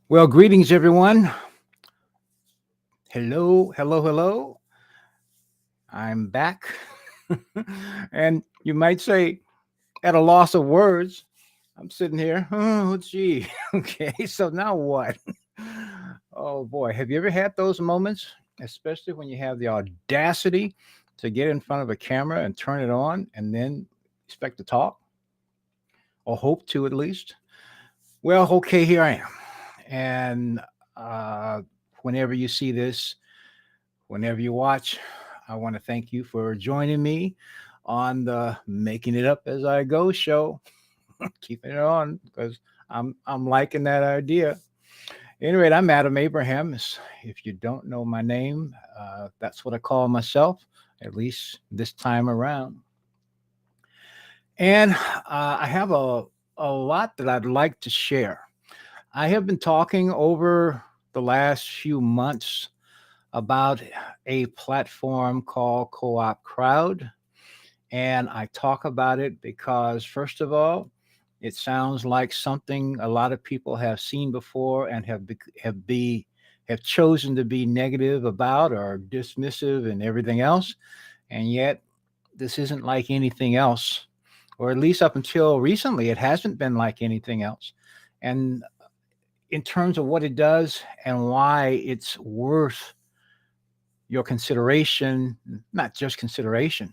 Well, greetings, everyone. Hello, hello, hello. I'm back. And you might say, at a loss of words, I'm sitting here. Oh, gee. Okay, so now what? Oh, boy. Have you ever had those moments, especially when you have the audacity to get in front of a camera and turn it on and then expect to talk or hope to at least? Well, okay, here I am. And uh, whenever you see this, whenever you watch, I want to thank you for joining me on the Making It Up as I Go show. Keeping it on because I'm liking that idea. Anyway, I'm Adam Abraham. If you don't know my name, that's what I call myself, at least this time around. And I have a lot that I'd like to share. I have been talking over the last few months about a platform called CoopCrowd. And I talk about it because, first of all, it sounds like something a lot of people have seen before and have chosen to be negative about or dismissive and everything else. And yet, this isn't like anything else, or at least up until recently, it hasn't been like anything else. And in terms of what it does and why it's worth your consideration, not just consideration,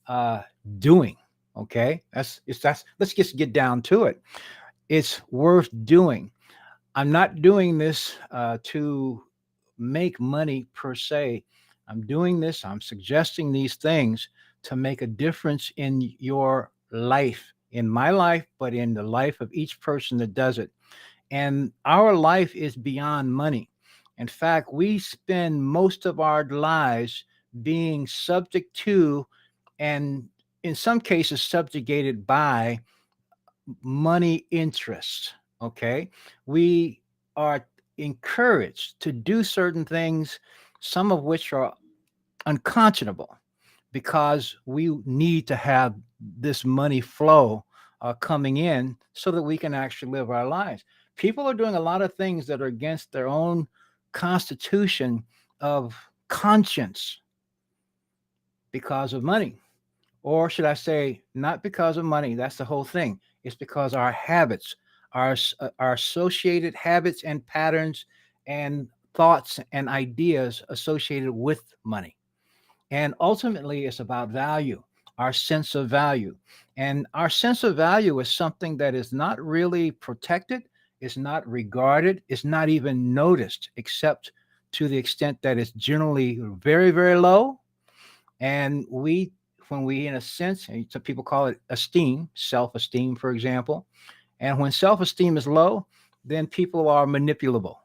uh, doing. Okay, that's let's just get down to it. It's worth doing. I'm not doing this to make money per se. I'm doing this. I'm suggesting these things to make a difference in your life, in my life, but in the life of each person that does it. And our life is beyond money. In fact, we spend most of our lives being subject to, and in some cases, subjugated by money interests. Okay. We are encouraged to do certain things, some of which are unconscionable because we need to have this money flow coming in so that we can actually live our lives. People are doing a lot of things that are against their own constitution of conscience because of money. Or should I say, not because of money? That's the whole thing. It's because our habits, our associated habits and patterns and thoughts and ideas associated with money. And ultimately, it's about value, our sense of value. And our sense of value is something that is not really protected, it's not regarded, it's not even noticed, except to the extent that it's generally very, very low. And when we, in a sense, and some people call it esteem, self esteem, for example, and when self esteem is low, then people are manipulable.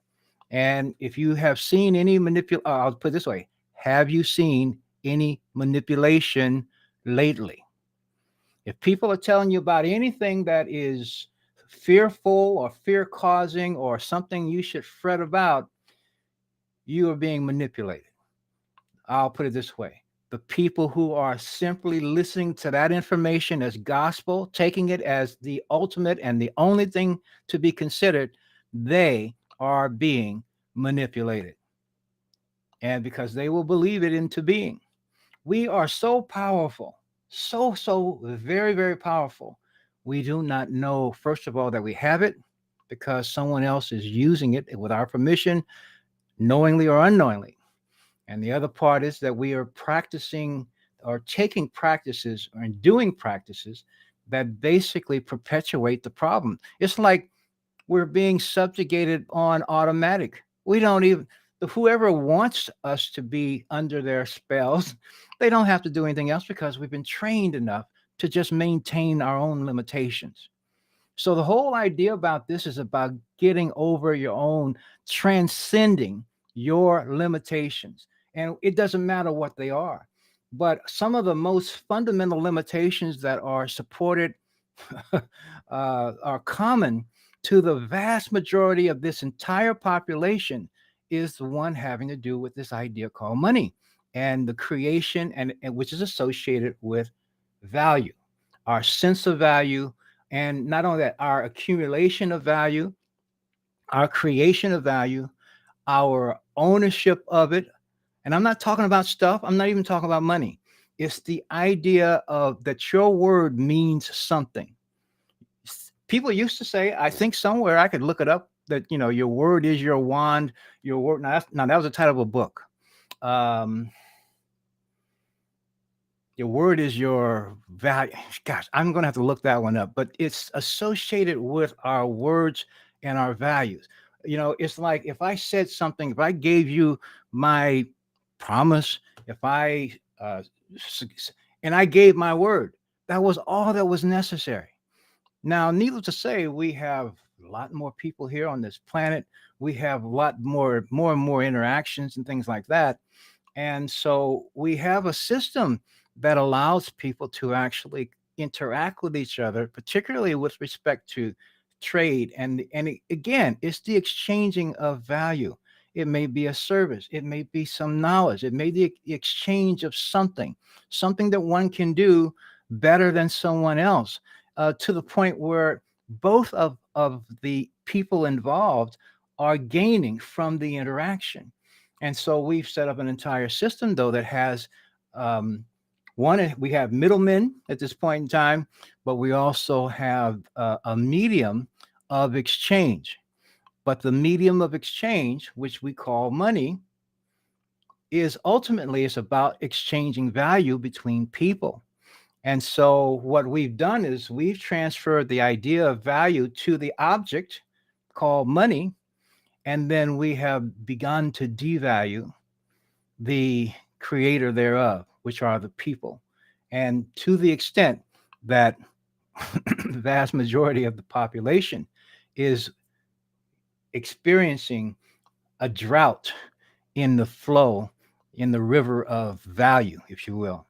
And if you have seen any I'll put it this way, have you seen any manipulation lately? If people are telling you about anything that is fearful or fear causing or something you should fret about, you are being manipulated. I'll put it this way, the people who are simply listening to that information as gospel, taking it as the ultimate and the only thing to be considered, they are being manipulated. And because they will believe it into being. We are so powerful, so very, very powerful. We do not know, first of all, that we have it because someone else is using it with our permission, knowingly or unknowingly. And the other part is that we are practicing or taking practices or doing practices that basically perpetuate the problem. It's like we're being subjugated on automatic. We don't even, whoever wants us to be under their spells, they don't have to do anything else because we've been trained enough to just maintain our own limitations. So the whole idea about this is about getting over your own, transcending your limitations. And it doesn't matter what they are. But some of the most fundamental limitations that are supported are common to the vast majority of this entire population is the one having to do with this idea called money and the creation and which is associated with value, our sense of value, and not only that, our accumulation of value, our creation of value, our ownership of it. And I'm not talking about stuff, I'm not even talking about money. It's the idea of that your word means something. People used to say, I think somewhere I could look it up, that your word is your wand, your word. Now that was the title of a book. Um, your word is your value. Gosh, I'm going to have to look that one up, but it's associated with our words and our values. It's like if I said something, if I gave you my promise, if I, and I gave my word, that was all that was necessary. Now, needless to say, we have a lot more people here on this planet. We have a lot more and more interactions and things like that. And so we have a system that allows people to actually interact with each other, particularly with respect to trade. Again, it's the exchanging of value. It may be a service, it may be some knowledge, it may be the exchange of something that one can do better than someone else, to the point where both of the people involved are gaining from the interaction. And so we've set up an entire system, though, that has um, we have middlemen at this point in time, but we also have a medium of exchange. But the medium of exchange, which we call money, is ultimately it's about exchanging value between people. And so what we've done is we've transferred the idea of value to the object called money, and then we have begun to devalue the creator thereof, which are the people. And to the extent that the vast majority of the population is experiencing a drought in the flow, in the river of value, if you will.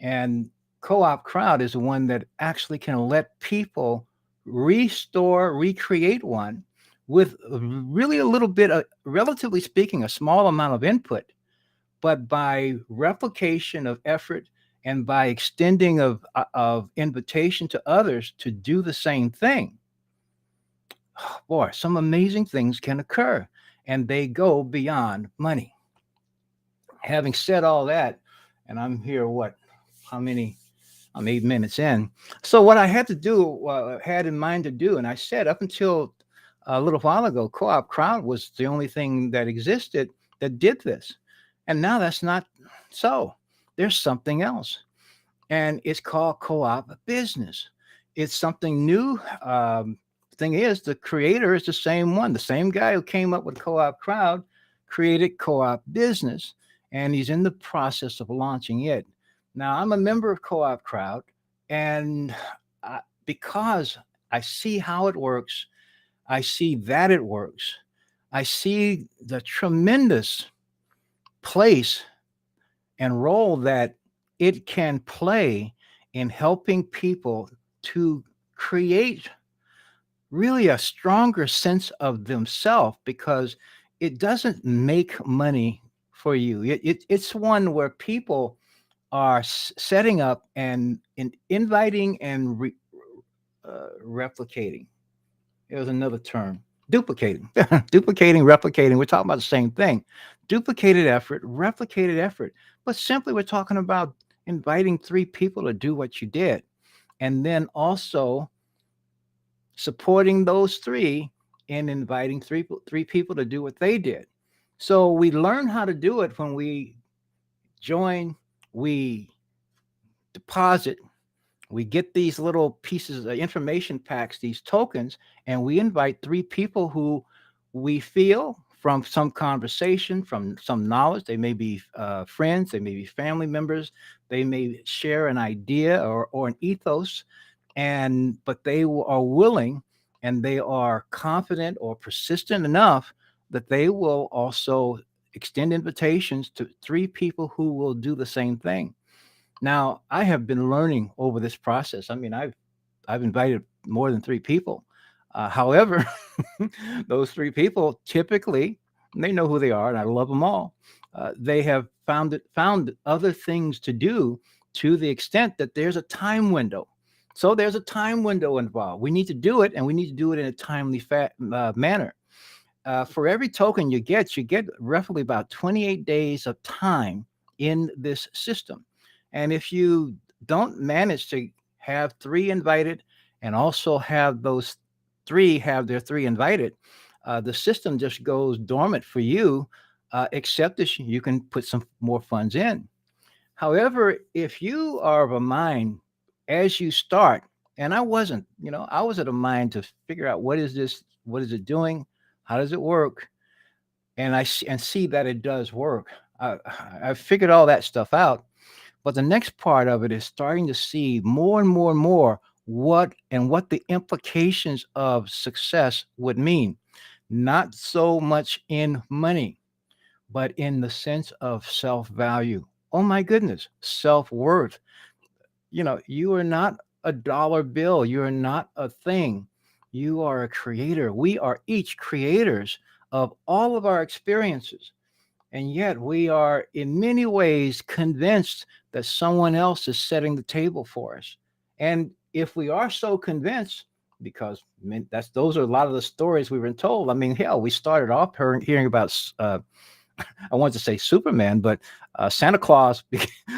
And CoopCrowd is the one that actually can let people restore, recreate one with really a little bit of, relatively speaking, a small amount of input, but by replication of effort and by extending of invitation to others to do the same thing, boy, some amazing things can occur, and they go beyond money. Having said all that, and I'm here, what, how many? I'm 8 minutes in. So what I had to do, had in mind to do, and I said up until a little while ago, CoopCrowd was the only thing that existed that did this. And now that's not so. There's something else, and it's called co-op business. It's something new. Thing is, the creator is the same one, the same guy who came up with CoopCrowd created co-op business, and he's in the process of launching it. Now, I'm a member of CoopCrowd, and because I see how it works, I see that it works, I see the tremendous place and role that it can play in helping people to create really a stronger sense of themselves, because it doesn't make money for you. It's one where people are setting up and inviting and replicating. It was another term. Duplicating, duplicating, replicating. We're talking about the same thing. Duplicated effort, replicated effort. But simply, we're talking about inviting three people to do what you did, and then also supporting those three and inviting three people to do what they did. So we learn how to do it when we join, we deposit, we get these little pieces of information packs, these tokens, and we invite three people who we feel from some conversation, from some knowledge. They may be friends, they may be family members, they may share an idea or an ethos, and but they are willing and they are confident or persistent enough that they will also extend invitations to three people who will do the same thing. Now, I have been learning over this process. I mean, I've I've invited more than 3 people. However, those 3 people typically, they know who they are, and I love them all. They have found other things to do, to the extent that there's a time window. So there's a time window involved. We need to do it, and we need to do it in a timely manner. For every token you get roughly about 28 days of time in this system. And if you don't manage to have 3 invited, and also have those 3 have their 3 invited, the system just goes dormant for you, except that you can put some more funds in. However, if you are of a mind as you start, and I wasn't, I was at a mind to figure out, what is this? What is it doing? How does it work? And see that it does work. I, I figured all that stuff out. But the next part of it is starting to see more and more and more what the implications of success would mean. Not so much in money, but in the sense of self value. Oh my goodness, self worth. You are not a dollar bill. You are not a thing. You are a creator. We are each creators of all of our experiences. And yet we are in many ways convinced that someone else is setting the table for us. And if we are so convinced, because those are a lot of the stories we've been told. I mean, hell, we started off hearing about I wanted to say Superman, but Santa Claus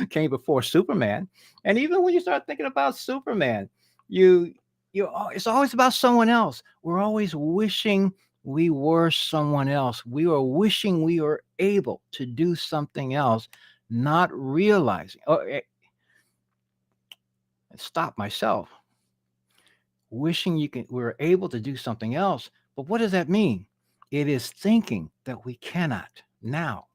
came before Superman. And even when you start thinking about Superman, you it's always about someone else. We're always wishing we were someone else. We are wishing we were able to do something else, not realizing. Stop myself. Wishing we were able to do something else. But what does that mean? It is thinking that we cannot now.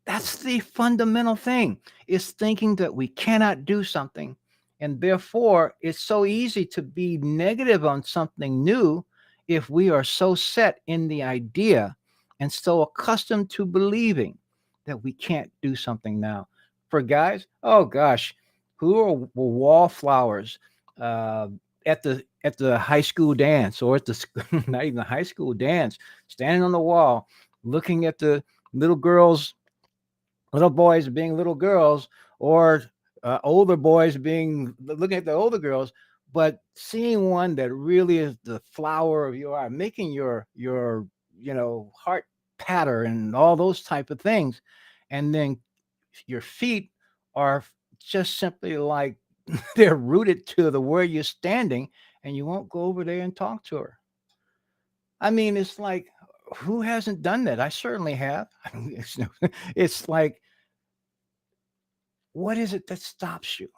That's the fundamental thing, is thinking that we cannot do something. And therefore, it's so easy to be negative on something new if we are so set in the idea and so accustomed to believing that we can't do something now. For guys, oh gosh, who are wallflowers at the high school dance, or at the not even the high school dance, standing on the wall, looking at the little girls, little boys being little girls, or older boys being looking at the older girls, but seeing one that really is the flower of your eye, making your heart patter and all those type of things. And then your feet are just simply like they're rooted to the where you're standing, and you won't go over there and talk to her. I mean, it's like, who hasn't done that? I certainly have. I mean, it's like, what is it that stops you?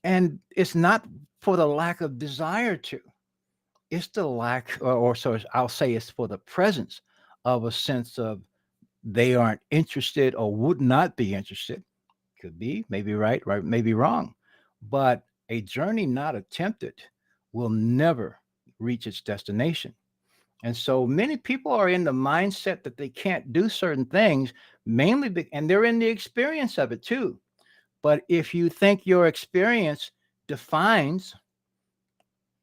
And it's not for the lack of desire to, it's the lack, or so I'll say, it's for the presence of a sense of they aren't interested or would not be interested. Could be, maybe right, maybe wrong. But a journey not attempted will never reach its destination. And so many people are in the mindset that they can't do certain things, mainly, and they're in the experience of it too. But if you think your experience defines,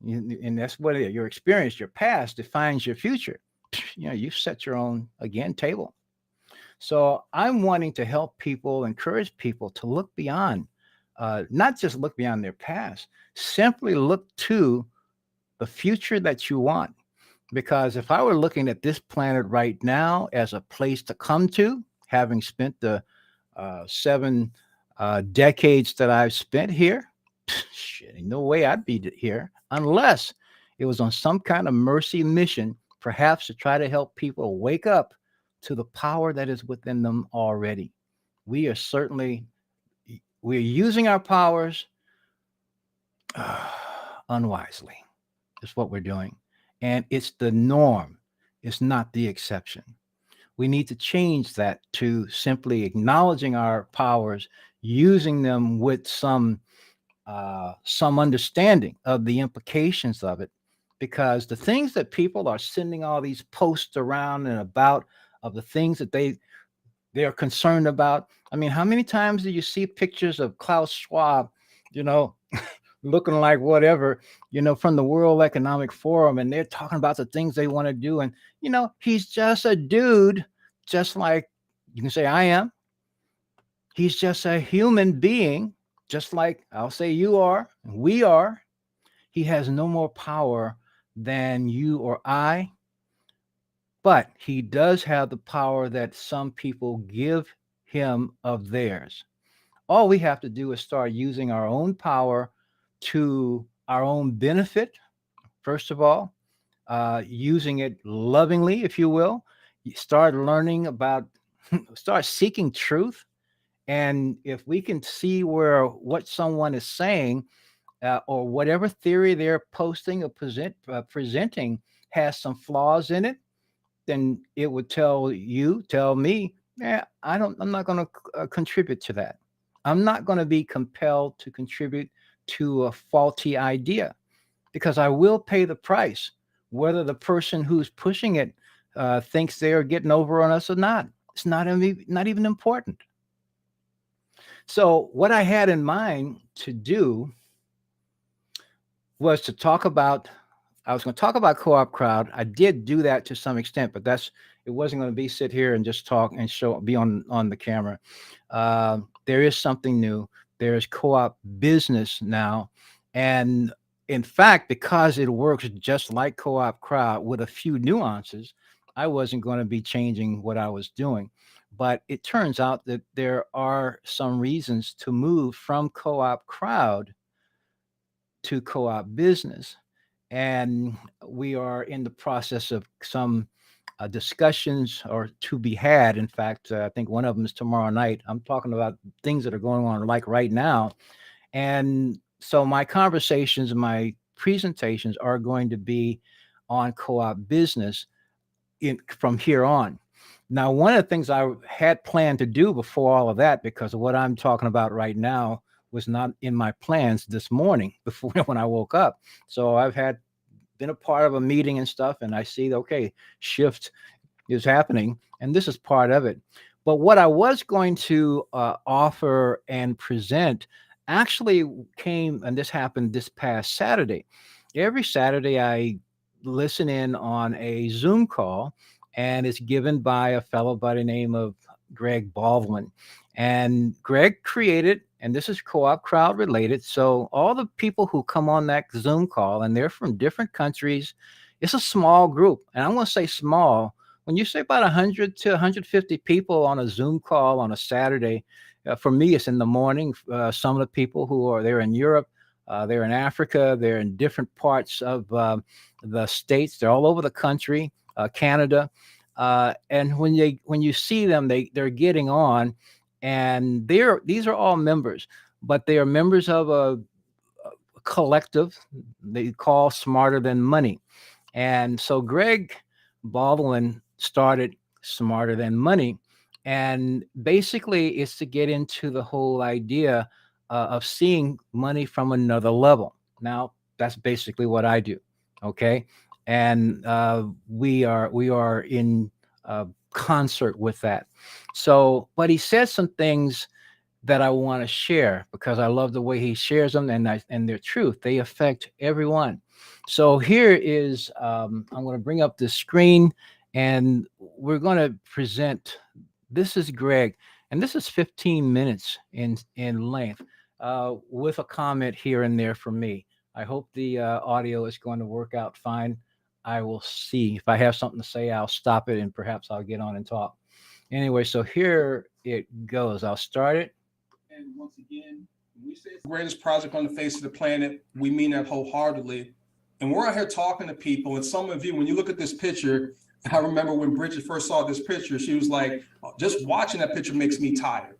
and that's what your experience, your past defines your future, you set your own, again, table. So I'm wanting to help people, encourage people to look beyond, not just look beyond their past, simply look to the future that you want. Because if I were looking at this planet right now as a place to come to, having spent the 7 decades that I've spent here, shit, ain't no way I'd be here unless it was on some kind of mercy mission, perhaps to try to help people wake up to the power that is within them already. We are certainly, we're using our powers unwisely. Is what we're doing. And it's the norm. It's not the exception. We need to change that to simply acknowledging our powers, using them with some understanding of the implications of it, because the things that people are sending all these posts around and about, of the things that they're concerned about. I mean, how many times do you see pictures of Klaus Schwab, you know, looking like whatever, from the World Economic Forum, and they're talking about the things they want to do. And, he's just a dude, just like you can say I am. He's just a human being, just like I'll say you are, and we are. He has no more power than you or I, but he does have the power that some people give him of theirs. All we have to do is start using our own power to our own benefit, first of all, using it lovingly, if you will. You start learning about, start seeking truth. And if we can see where what someone is saying, or whatever theory they're posting or presenting has some flaws in it, then it would tell me, yeah, I'm not going to contribute to that. I'm not going to be compelled to contribute to a faulty idea because I will pay the price, whether the person who's pushing it thinks they are getting over on us or not. It's not even important. So what I had in mind to do was to talk about I was going to talk about Co-op Crowd. I did do that to some extent, but it wasn't going to be sit here and just talk and be on the camera. There is something new. There is Co-op Business now, and in fact, because it works just like Co-op Crowd with a few nuances, I wasn't going to be changing what I was doing. But it turns out that there are some reasons to move from Co-op Crowd to Co-op Business, and we are in the process of some discussions or to be had. In fact, I think one of them is tomorrow night. I'm talking about things that are going on like right now. And so my conversations and my presentations are going to be on Co-op Business from here on. Now, one of the things I had planned to do before all of that, because of what I'm talking about right now, was not in my plans this morning before when I woke up. So I've had been a part of a meeting and stuff, and I see, okay, shift is happening, and this is part of it. But what I was going to offer and present actually came, and this happened this past Saturday. Every Saturday, I listen in on a Zoom call, and it's given by a fellow by the name of Greg Baldwin. And Greg created, and this is Co-op Crowd related. So all the people who come on that Zoom call, and they're from different countries, it's a small group. And I'm going to say small. When you say about 100 to 150 people on a Zoom call on a Saturday, for me, it's in the morning. Some of the people they're in Europe, they're in Africa, they're in different parts of the states. They're all over the country, Canada. And when you see them, they're getting on, and these are all members, but they are members of a collective they call Smarter Than Money. And so Greg Baldwin started Smarter Than Money, and basically it's to get into the whole idea of seeing money from another level. Now that's basically what I do. Okay. And we are in concert with that. So, but he said some things that I want to share because I love the way he shares them, and their truth. They affect everyone. So here is I'm going to bring up the screen, and we're going to present. This is Greg, and this is 15 minutes in length, with a comment here and there from me. I hope the audio is going to work out fine. I will see. If I have something to say, I'll stop it, and perhaps I'll get on and talk. Anyway, so here it goes. I'll start it. And once again, when we say it's the greatest project on the face of the planet, we mean that wholeheartedly. And we're out here talking to people. And some of you, when you look at this picture, I remember when Bridget first saw this picture, she was like, just watching that picture makes me tired.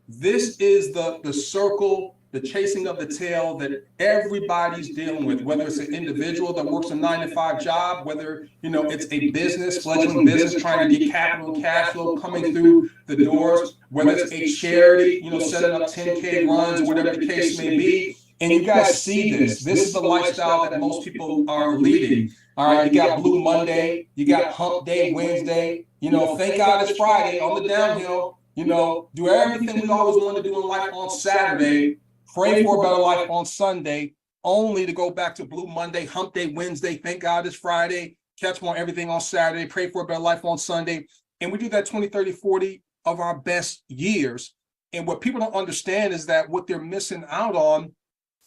This is the circle, the chasing of the tail that everybody's dealing with, whether it's an individual that works a 9-to-5 job, whether it's a business, fledgling business trying to get capital and cash flow coming through the doors, whether it's a charity, setting up 10K runs, whatever the case may be. And you guys see this. This is the lifestyle that most people are leading. All right, you got Blue Monday, you got Hump Day Wednesday. Thank God it's Friday on the downhill. Do everything we always want to do in life on Saturday. pray for a better life on Sunday, only to go back to Blue Monday, Hump Day Wednesday, thank God it's Friday, catch more everything on Saturday, pray for a better life on Sunday. And we do that 20, 30, 40 of our best years. And what people don't understand is that what they're missing out on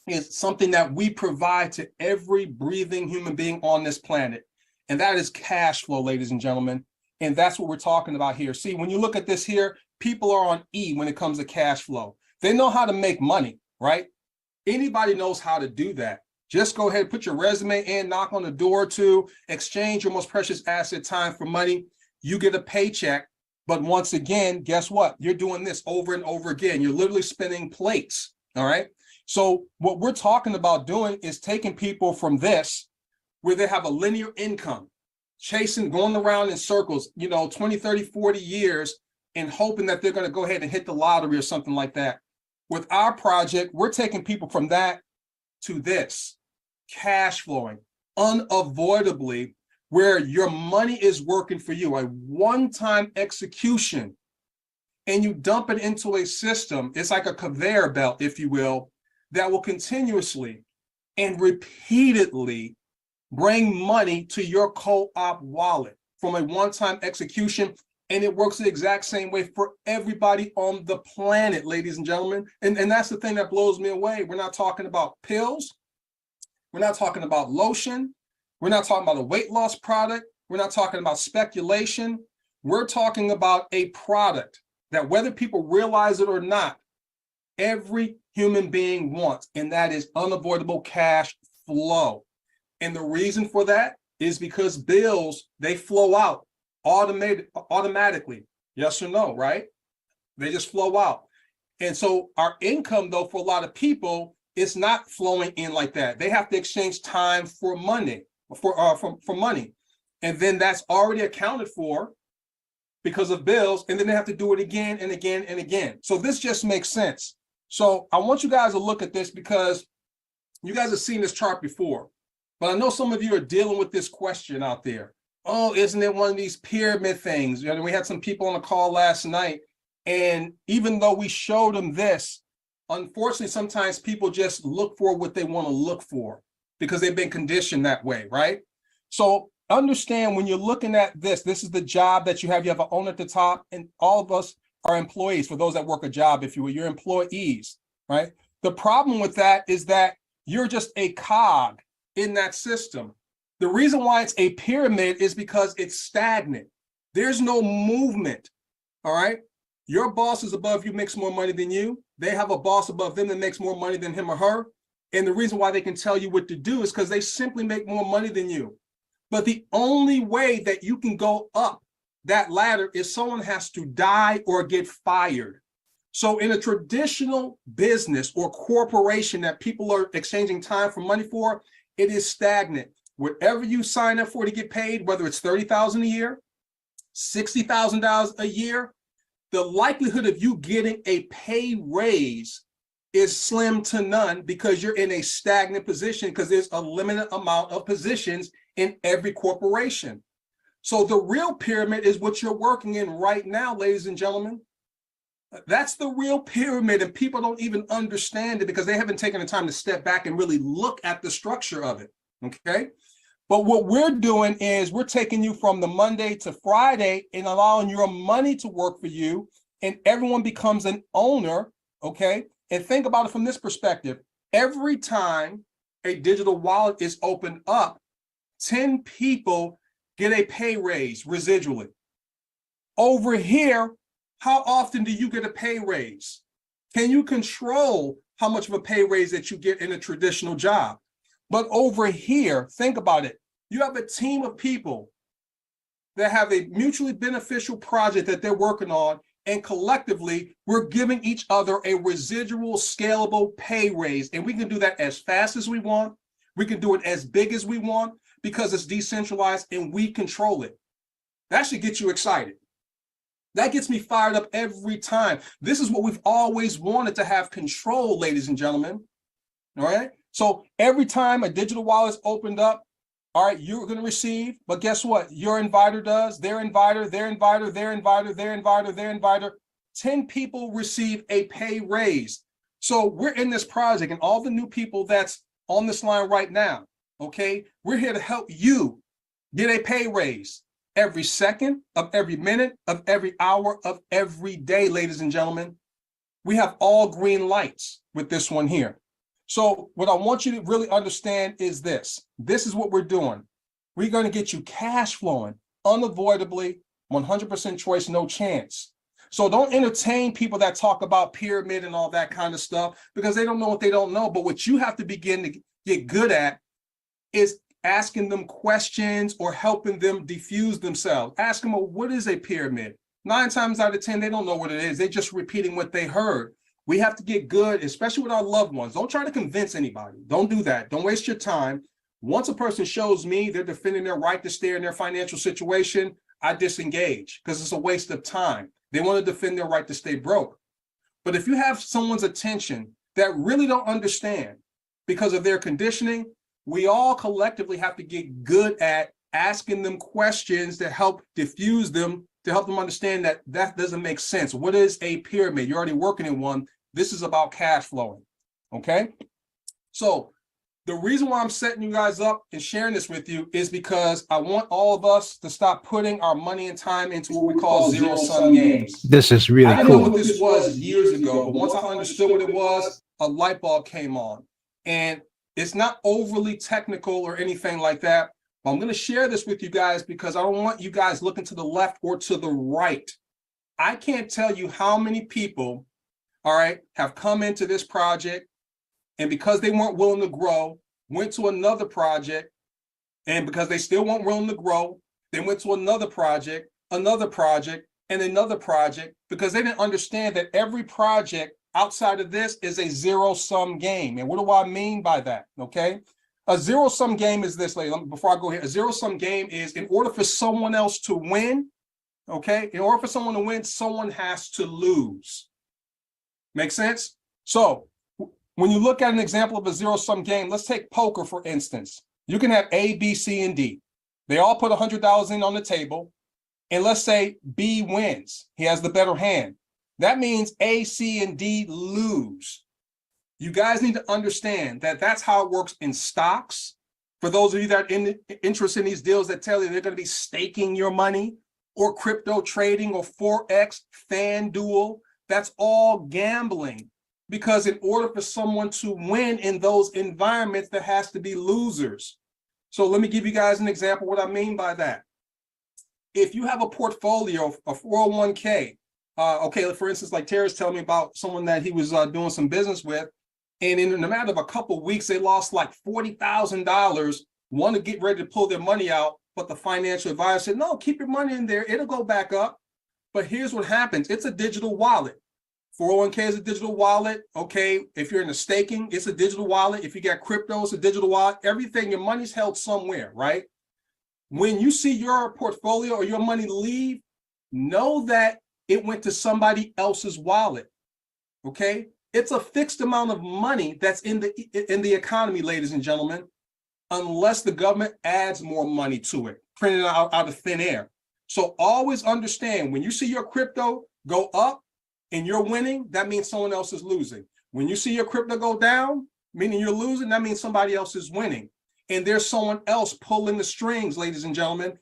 is something that we provide to every breathing human being on this planet. And that is cash flow, ladies and gentlemen. And that's what we're talking about here. See, when you look at this here, people are on E when it comes to cash flow. They know how to make money, right? Anybody knows how to do that. Just go ahead, put your resume in, knock on the door to exchange your most precious asset, time, for money. You get a paycheck. But once again, guess what? You're doing this over and over again. You're literally spinning plates, all right? So what we're talking about doing is taking people from this, where they have a linear income, chasing, going around in circles, 20, 30, 40 years, and hoping that they're going to go ahead and hit the lottery or something like that. With our project, we're taking people from that to this, cash flowing, unavoidably, where your money is working for you, a one-time execution, and you dump it into a system. It's like a conveyor belt, if you will, that will continuously and repeatedly bring money to your co-op wallet from a one-time execution. And it works the exact same way for everybody on the planet, ladies and gentlemen. And that's the thing that blows me away. We're not talking about pills. We're not talking about lotion. We're not talking about a weight loss product. We're not talking about speculation. We're talking about a product that, whether people realize it or not, every human being wants, and that is unavoidable cash flow. And the reason for that is because bills, they flow out automatically. Yes or no, right? They just flow out. And so our income, though, for a lot of people, it's not flowing in like that. They have to exchange time for money, for money. And then that's already accounted for because of bills. And then they have to do it again and again and again. So this just makes sense. So I want you guys to look at this because you guys have seen this chart before. But I know some of you are dealing with this question out there. Oh, isn't it one of these pyramid things? We had some people on the call last night. And even though we showed them this, unfortunately, sometimes people just look for what they want to look for because they've been conditioned that way, right? So understand, when you're looking at this, this is the job that you have. You have an owner at the top, and all of us are employees. For those that work a job, if you will, you're employees, right? The problem with that is that you're just a cog in that system. The reason why it's a pyramid is because it's stagnant. There's no movement, all right? Your boss is above you, makes more money than you. They have a boss above them that makes more money than him or her. And the reason why they can tell you what to do is because they simply make more money than you. But the only way that you can go up that ladder is someone has to die or get fired. So in a traditional business or corporation that people are exchanging time for money for, it is stagnant. Whatever you sign up for to get paid, whether it's $30,000 a year, $60,000 a year, the likelihood of you getting a pay raise is slim to none because you're in a stagnant position because there's a limited amount of positions in every corporation. So the real pyramid is what you're working in right now, ladies and gentlemen. That's the real pyramid, and people don't even understand it because they haven't taken the time to step back and really look at the structure of it, okay? But what we're doing is we're taking you from the Monday to Friday and allowing your money to work for you, and everyone becomes an owner, okay? And think about it from this perspective. Every time a digital wallet is opened up, 10 people get a pay raise residually. Over here, how often do you get a pay raise? Can you control how much of a pay raise that you get in a traditional job? But over here, think about it. You have a team of people that have a mutually beneficial project that they're working on, and collectively, we're giving each other a residual scalable pay raise. And we can do that as fast as we want. We can do it as big as we want because it's decentralized and we control it. That should get you excited. That gets me fired up every time. This is what we've always wanted, to have control, ladies and gentlemen. All right. So every time a digital wallet is opened up, all right, you're going to receive, but guess what? Your inviter does, their inviter, their inviter, their inviter, their inviter, their inviter. 10 people receive a pay raise. So we're in this project, and all the new people that's on this line right now, okay, we're here to help you get a pay raise every second of every minute of every hour of every day, ladies and gentlemen. We have all green lights with this one here. So what I want you to really understand is this. This is what we're doing. We're going to get you cash flowing unavoidably, 100% choice, no chance. So don't entertain people that talk about pyramid and all that kind of stuff, because they don't know what they don't know. But what you have to begin to get good at is asking them questions or helping them diffuse themselves. Ask them, well, what is a pyramid? 9 times out of 10, they don't know what it is. They're just repeating what they heard. We have to get good, especially with our loved ones. Don't try to convince anybody. Don't do that. Don't waste your time. Once a person shows me they're defending their right to stay in their financial situation, I disengage because it's a waste of time. They want to defend their right to stay broke. But if you have someone's attention that really don't understand because of their conditioning, we all collectively have to get good at asking them questions to help diffuse them, to help them understand that that doesn't make sense. What is a pyramid? You're already working in one. This is about cash flowing, okay? So the reason why I'm setting you guys up and sharing this with you is because I want all of us to stop putting our money and time into what we call zero-sum games. This is really I didn't know cool. what this was years ago, but once I understood what it was, a light bulb came on. And it's not overly technical or anything like that. But I'm going to share this with you guys because I don't want you guys looking to the left or to the right. I can't tell you how many people, all right, have come into this project, and because they weren't willing to grow, went to another project, and because they still weren't willing to grow, they went to another project, and another project, because they didn't understand that every project outside of this is a zero-sum game. And what do I mean by that, okay? A zero-sum game is this, lady. Before I go here, a zero-sum game is in order for someone else to win, okay? In order for someone to win, someone has to lose. Make sense? So when you look at an example of a zero-sum game, let's take poker, for instance. You can have A, B, C, and D. They all put $100 in on the table, and let's say B wins. He has the better hand. That means A, C, and D lose. You guys need to understand that that's how it works in stocks. For those of you that are interested in these deals that tell you they're going to be staking your money, or crypto trading, or Forex, FanDuel, that's all gambling. Because in order for someone to win in those environments, there has to be losers. So let me give you guys an example of what I mean by that. If you have a portfolio, a 401k, okay, for instance, like Terry's telling me about someone that he was doing some business with, and in a matter of a couple of weeks, they lost like $40,000, want to get ready to pull their money out, but the financial advisor said, no, keep your money in there, it'll go back up. But here's what happens. It's a digital wallet. 401k is a digital wallet. Okay, if you're in the staking, it's a digital wallet. If you got crypto, it's a digital wallet. Everything, your money's held somewhere, right? When you see your portfolio or your money leave, know that it went to somebody else's wallet, okay? It's a fixed amount of money that's in the economy, ladies and gentlemen, unless the government adds more money to it, printed out of thin air. So always understand, when you see your crypto go up and you're winning, that means someone else is losing. When you see your crypto go down, meaning you're losing, that means somebody else is winning. And there's someone else pulling the strings, ladies and gentlemen.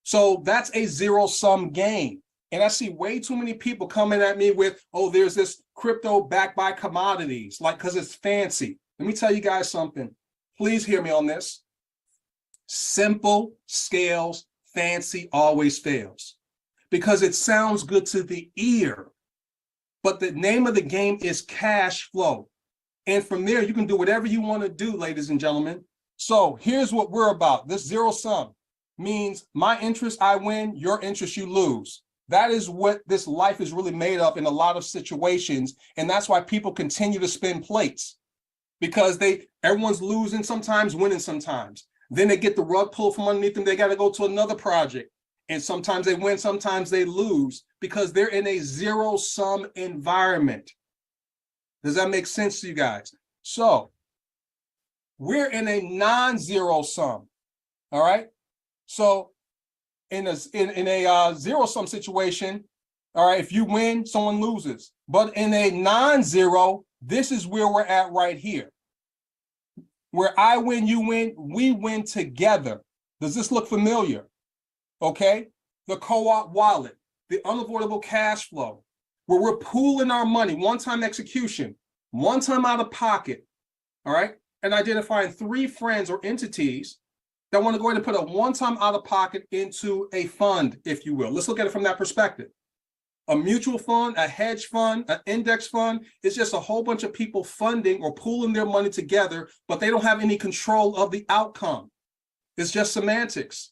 So that's a zero-sum game. And I see way too many people coming at me with, oh, there's this crypto backed by commodities, like, because it's fancy. Let me tell you guys something. Please hear me on this. Simple scales, fancy always fails, because it sounds good to the ear. But the name of the game is cash flow. And from there, you can do whatever you want to do, ladies and gentlemen. So here's what we're about. This zero sum means my interest, I win, your interest, you lose. That is what this life is really made of in a lot of situations. And that's why people continue to spin plates, because everyone's losing sometimes, winning sometimes. Then they get the rug pulled from underneath them. They got to go to another project. And sometimes they win, sometimes they lose, because they're in a zero-sum environment. Does that make sense to you guys? So we're in a non-zero sum, all right? So in a zero-sum situation, all right, if you win, someone loses. But in a non-zero, This is where we're at right here. Where I win, you win, we win together. Does this look familiar? Okay. The co-op wallet, the unavoidable cash flow, where we're pooling our money, one-time execution, one time out of pocket, all right, and identifying 3 friends or entities that want to go ahead and put a one-time out of pocket into a fund, if you will. Let's look at it from that perspective. A mutual fund, a hedge fund, an index fund, it's just a whole bunch of people funding or pooling their money together, but they don't have any control of the outcome. It's just semantics.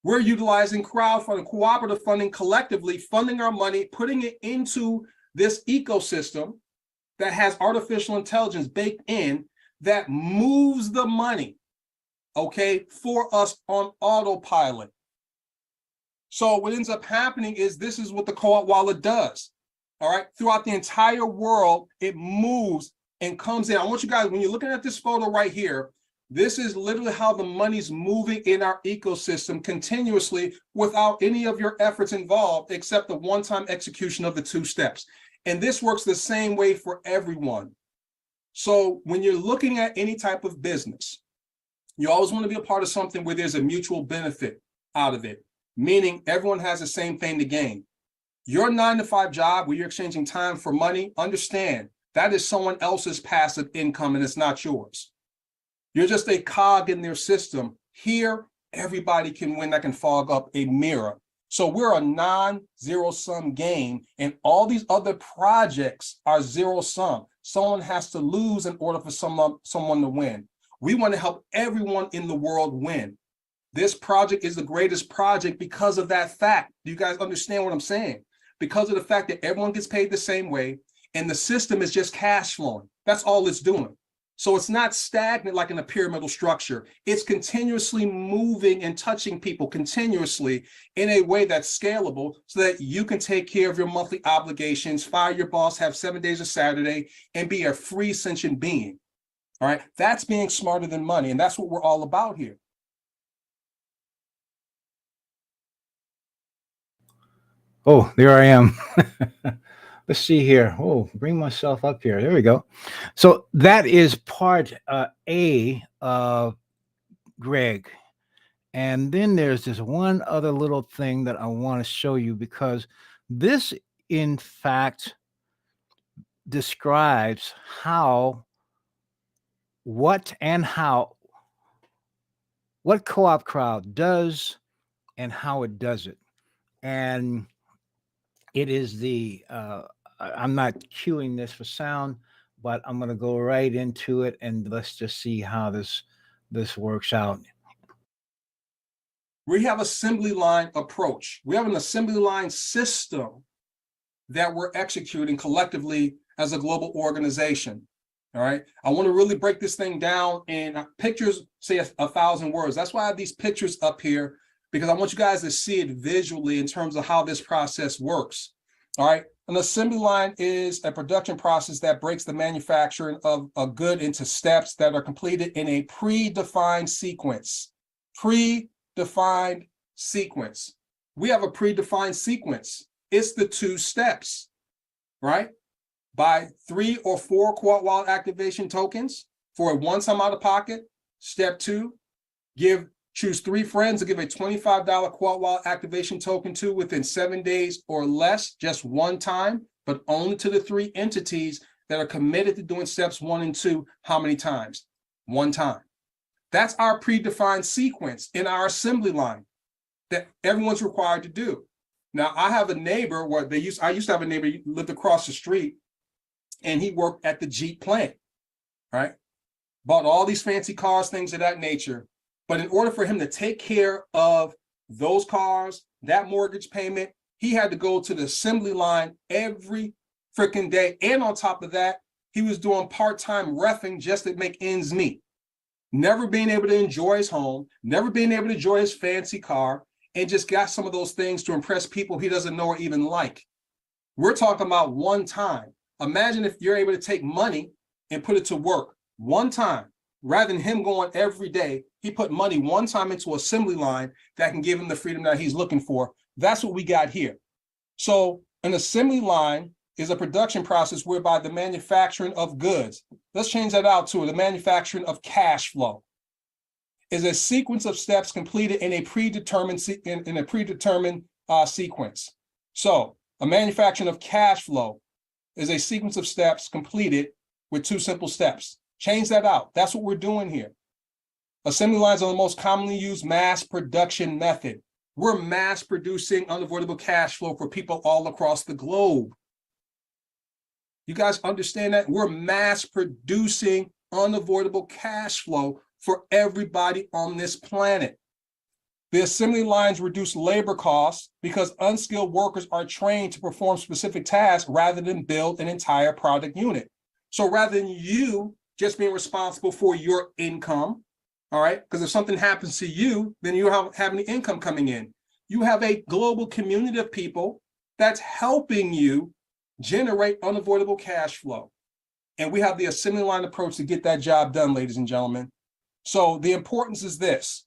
We're utilizing crowdfunding, cooperative funding, collectively funding our money, putting it into this ecosystem that has artificial intelligence baked in that moves the money, okay, for us on autopilot. So what ends up happening is this is what the co-op wallet does, all right? Throughout the entire world, it moves and comes in. I want you guys, when you're looking at this photo right here, this is literally how the money's moving in our ecosystem continuously without any of your efforts involved, except the one-time execution of the 2 steps. And this works the same way for everyone. So when you're looking at any type of business, you always want to be a part of something where there's a mutual benefit out of it, meaning everyone has the same thing to gain. Your 9-to-5 job where you're exchanging time for money, understand that is someone else's passive income and it's not yours. You're just a cog in their system. Here, everybody can win. That can fog up a mirror. So we're a non-zero-sum game, and all these other projects are zero-sum. Someone has to lose in order for someone to win. We want to help everyone in the world win. This project is the greatest project because of that fact. Do you guys understand what I'm saying? Because of the fact that everyone gets paid the same way, and the system is just cash flowing. That's all it's doing. So it's not stagnant like in a pyramidal structure. It's continuously moving and touching people continuously in a way that's scalable so that you can take care of your monthly obligations, fire your boss, have 7 days of Saturday, and be a free sentient being. All right. That's being smarter than money. And that's what we're all about here. Oh, there I am. Let's see here. Oh, bring myself up here. There we go. So that is part A of Greg. And then there's this one other little thing that I want to show you, because this, in fact, describes what CoopCrowd does and how it does it. And it is I'm not cueing this for sound, but I'm going to go right into it, and let's just see how this works out. We have assembly line approach. We have an assembly line system that we're executing collectively as a global organization. All right. I want to really break this thing down in pictures, say 1,000 words. That's why I have these pictures up here, because I want you guys to see it visually in terms of how this process works. All right. An assembly line is a production process that breaks the manufacturing of a good into steps that are completed in a predefined sequence. Predefined sequence. We have a predefined sequence. It's the 2 steps, right? Buy 3 or 4 co-op wallet activation tokens for a one-time out of pocket. Step 2, choose 3 friends to give a $25 co-op wallet activation token to within 7 days or less, just one time, but only to the 3 entities that are committed to doing steps 1 and 2. How many times? 1 time. That's our predefined sequence in our assembly line that everyone's required to do. Now, I have a neighbor where I used to have a neighbor who lived across the street, and he worked at the Jeep plant, right? Bought all these fancy cars, things of that nature. But in order for him to take care of those cars, that mortgage payment, he had to go to the assembly line every freaking day. And on top of that, he was doing part-time reffing just to make ends meet. Never being able to enjoy his home, never being able to enjoy his fancy car, and just got some of those things to impress people he doesn't know or even like. We're talking about one time. Imagine if you're able to take money and put it to work one time, rather than him going every day. He put money one time into an assembly line that can give him the freedom that he's looking for. That's what we got here. So an assembly line is a production process whereby the manufacturing of goods, let's change that out to the manufacturing of cash flow, is a sequence of steps completed in a predetermined sequence. So a manufacturing of cash flow is a sequence of steps completed with 2 simple steps. Change that out. That's what we're doing here. Assembly lines are the most commonly used mass production method. We're mass producing unavoidable cash flow for people all across the globe. You guys understand that? We're mass producing unavoidable cash flow for everybody on this planet. The assembly lines reduce labor costs because unskilled workers are trained to perform specific tasks rather than build an entire product unit. So rather than you just being responsible for your income, all right, because if something happens to you, then you don't have any income coming in. You have a global community of people that's helping you generate unavoidable cash flow. And we have the assembly line approach to get that job done, ladies and gentlemen. So the importance is this.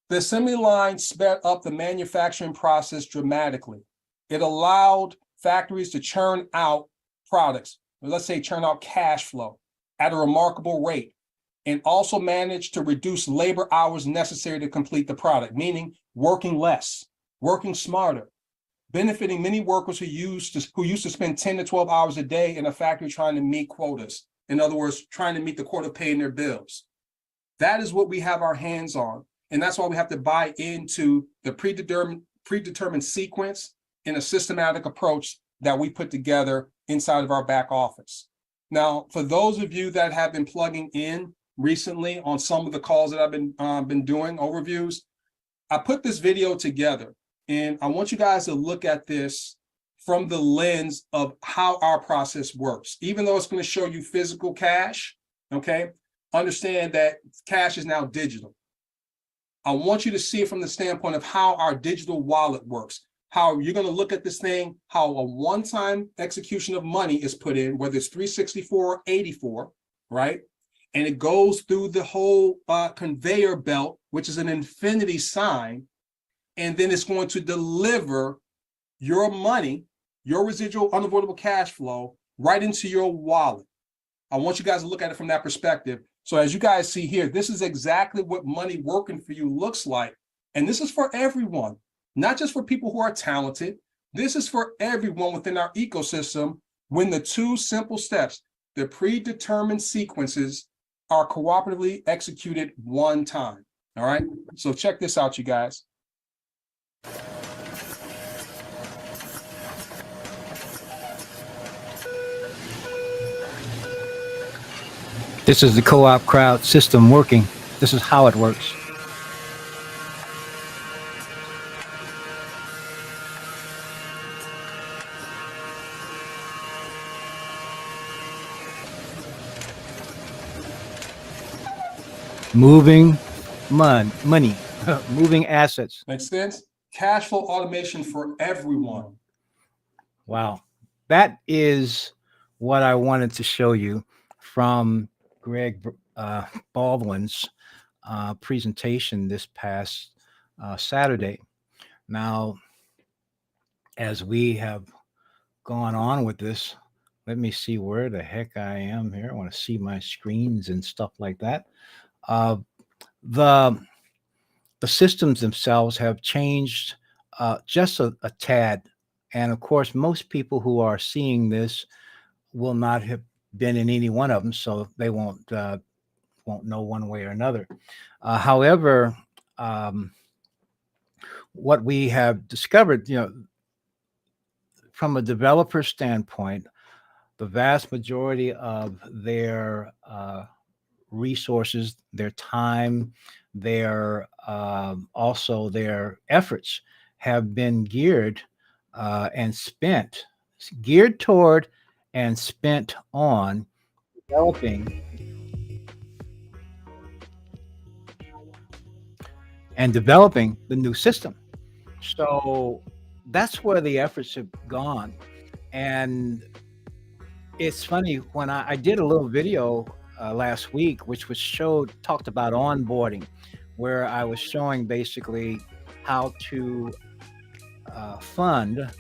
The assembly line sped up the manufacturing process dramatically. It allowed factories to churn out products, let's say churn out cash flow at a remarkable rate, and also managed to reduce labor hours necessary to complete the product, meaning working less, working smarter, benefiting many workers who used to spend 10 to 12 hours a day in a factory trying to meet quotas. In other words, trying to meet the quota paying their bills. That is what we have our hands on. And that's why we have to buy into the predetermined sequence and a systematic approach that we put together inside of our back office. Now, for those of you that have been plugging in recently on some of the calls that I've been doing overviews, I put this video together, and I want you guys to look at this from the lens of how our process works. Even though it's going to show you physical cash, okay, understand that cash is now digital. I want you to see it from the standpoint of how our digital wallet works, how you're going to look at this thing, how a one-time execution of money is put in, whether it's 364 or 84, right? And it goes through the whole conveyor belt, which is an infinity sign, and then it's going to deliver your money, your residual unavoidable cash flow, right into your wallet. I want you guys to look at it from that perspective. So as you guys see here, this is exactly what money working for you looks like. And this is for everyone, not just for people who are talented. This is for everyone within our ecosystem when the 2 simple steps, the predetermined sequences, are cooperatively executed one time. All right. So check this out, you guys. This is the CoopCrowd system working. This is how it works. Moving money, moving assets. Makes sense? Cash flow automation for everyone. Wow. That is what I wanted to show you from Greg Baldwin's presentation this past Saturday. Now, as we have gone on with this, let me see where the heck I am here. I want to see my screens and stuff like that. The systems themselves have changed just a tad. And of course, most people who are seeing this will not have been in any one of them, so they won't know one way or another. However, what we have discovered, from a developer standpoint, the vast majority of their resources, their time, their also their efforts have been geared toward and spent on developing the new system. So that's where the efforts have gone. And it's funny, when I did a little video last week, which talked about onboarding, where I was showing basically how to fund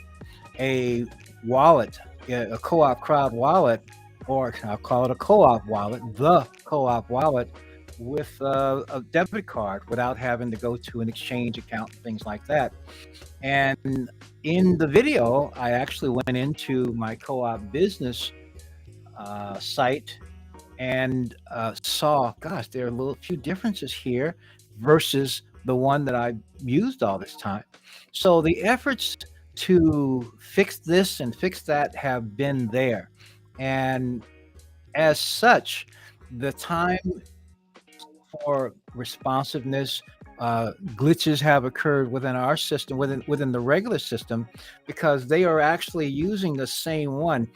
a wallet, a co-op crowd wallet, or I'll call it a co-op wallet, the co-op wallet with a debit card without having to go to an exchange account and things like that. And in the video, I actually went into my co-op business site and saw, gosh, there are a little few differences here versus the one that I used all this time. So the efforts to fix this and fix that have been there. And as such, the time for responsiveness, glitches have occurred within our system, within the regular system, because they are actually using the same one.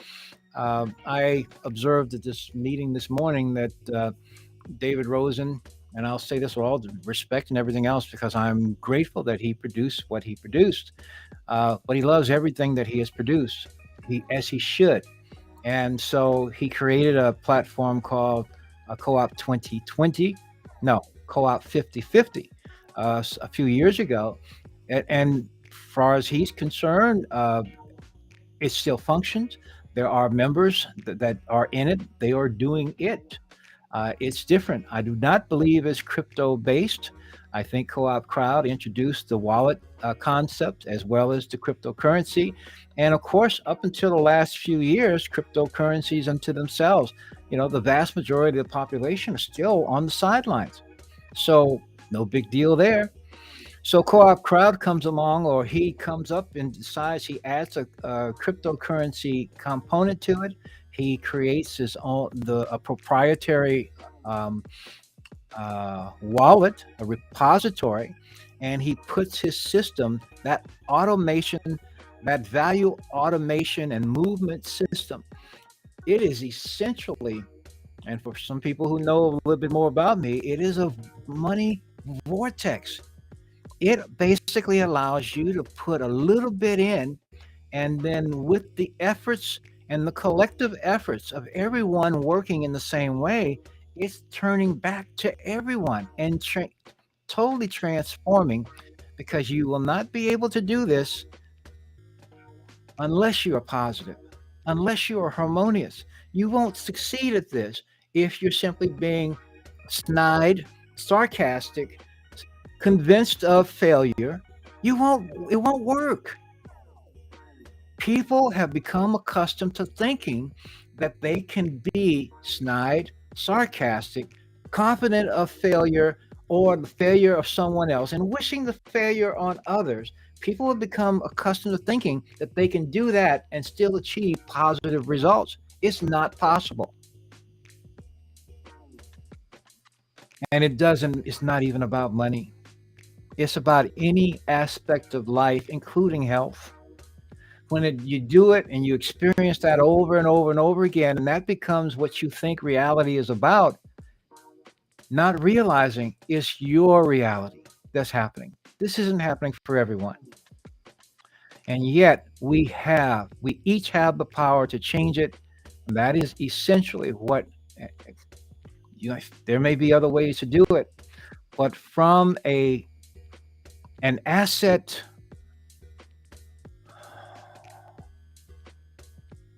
I observed at this meeting this morning that David Rosen, and I'll say this with all the respect and everything else because I'm grateful that he produced what he produced, but he loves everything that he has produced, as he should. And so he created a platform called Co-op 2020, no, Co-op 5050, a few years ago. And far as he's concerned, it still functions. There are members that are in it. They are doing it. It's different. I do not believe it's crypto based. I think CoopCrowd introduced the wallet concept as well as the cryptocurrency. And of course, up until the last few years, cryptocurrencies unto themselves, the vast majority of the population are still on the sidelines. So no big deal there. So CoopCrowd comes along, or he comes up and decides he adds a cryptocurrency component to it. He creates his own a proprietary wallet, a repository, and he puts his system, that automation, that value automation and movement system. It is essentially, and for some people who know a little bit more about me, it is a money vortex. It basically allows you to put a little bit in, and then with the efforts and the collective efforts of everyone working in the same way, it's turning back to everyone and totally transforming, because you will not be able to do this unless you are positive, unless you are harmonious. You won't succeed at this if you're simply being snide, sarcastic, convinced of failure. It won't work. People have become accustomed to thinking that they can be snide, sarcastic, confident of failure or the failure of someone else, and wishing the failure on others. People have become accustomed to thinking that they can do that and still achieve positive results. It's not possible. And it's not even about money. It's about any aspect of life, including health. When you do it and you experience that over and over and over again, and that becomes what you think reality is about, not realizing it's your reality that's happening. This isn't happening for everyone. And yet we each have the power to change it. And that is essentially what, there may be other ways to do it, but from an asset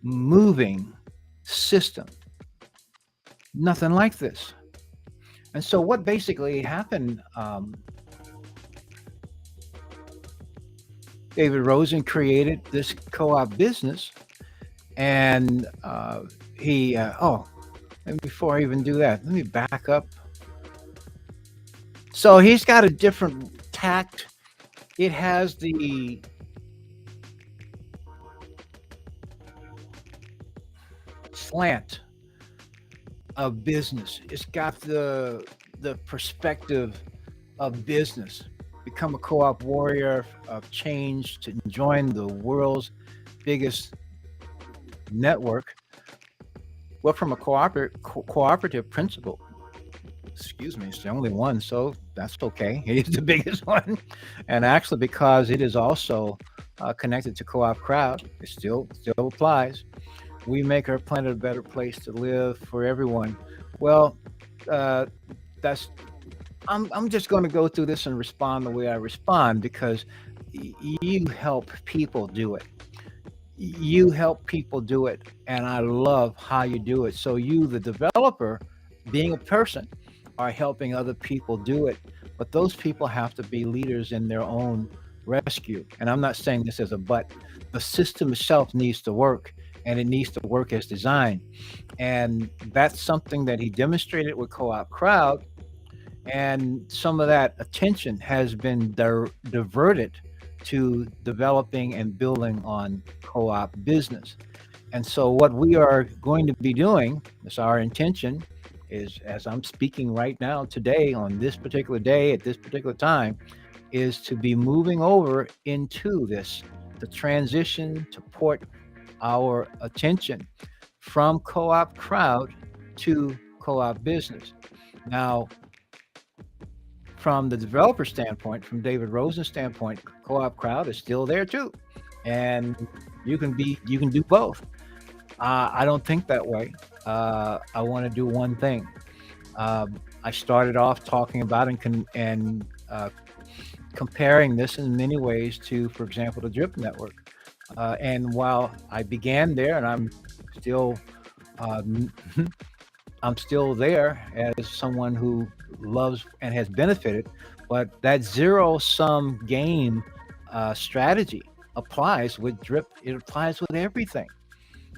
moving system, nothing like this. And so what basically happened, David Rosen created this co-op business, and and before I even do that, let me back up. So he's got a different tact. It has the slant of business. It's got the perspective of business. Become a co-op warrior of change to join the world's biggest network. Well, from a cooperative principle. Excuse me, it's the only one, so that's okay. It is the biggest one, and actually, because it is also connected to CoopCrowd, it still applies. We make our planet a better place to live for everyone. Well, that's. I'm just going to go through this and respond the way I respond, because you help people do it. you help people do it, and I love how you do it. So you, the developer, being a person, are helping other people do it, but those people have to be leaders in their own rescue. And I'm not saying this as a but. The system itself needs to work, and it needs to work as designed. And that's something that he demonstrated with Co-op Crowd, and some of that attention has been diverted to developing and building on co-op business. And so what we are going to be doing, is our intention, is as I'm speaking right now today on this particular day at this particular time, is to be moving over into this, the transition to port our attention from co-op crowd to co-op business. Now, from the developer standpoint, from David Rosen's standpoint, co-op crowd is still there too, and you can do both. I don't think that way. I want to do one thing. I started off talking about and comparing this in many ways to, for example, the Drip Network. And while I began there, and still um, I'm still there as someone who loves and has benefited, but that zero sum game strategy applies with Drip. It applies with everything.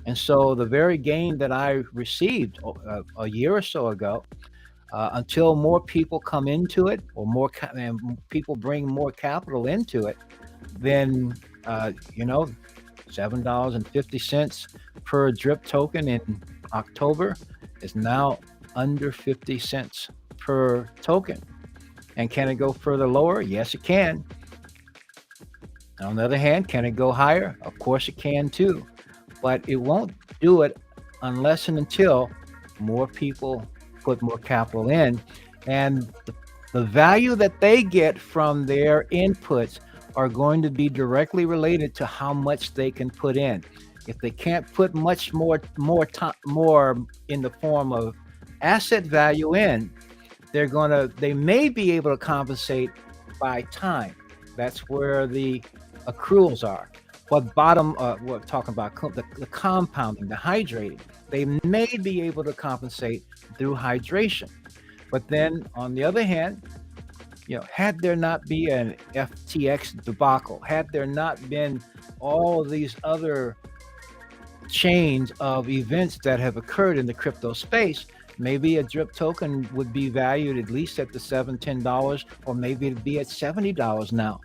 And so the very gain that I received a year or so ago, until more people come into it, or and people bring more capital into it, then you know, $7.50 per drip token in October is now under 50 cents per token. And can it go further lower? Yes, it can. On the other hand, can it go higher? Of course it can too. But it won't do it unless and until more people put more capital in. And the value that they get from their inputs are going to be directly related to how much they can put in. If they can't put much more in the form of asset value in, they may be able to compensate by time. That's where the accruals are. But we're talking about the compounding, the hydrating. They may be able to compensate through hydration. But then on the other hand, had there not been an FTX debacle, had there not been all of these other chains of events that have occurred in the crypto space, maybe a drip token would be valued at least at the $10, or maybe it'd be at $70 now.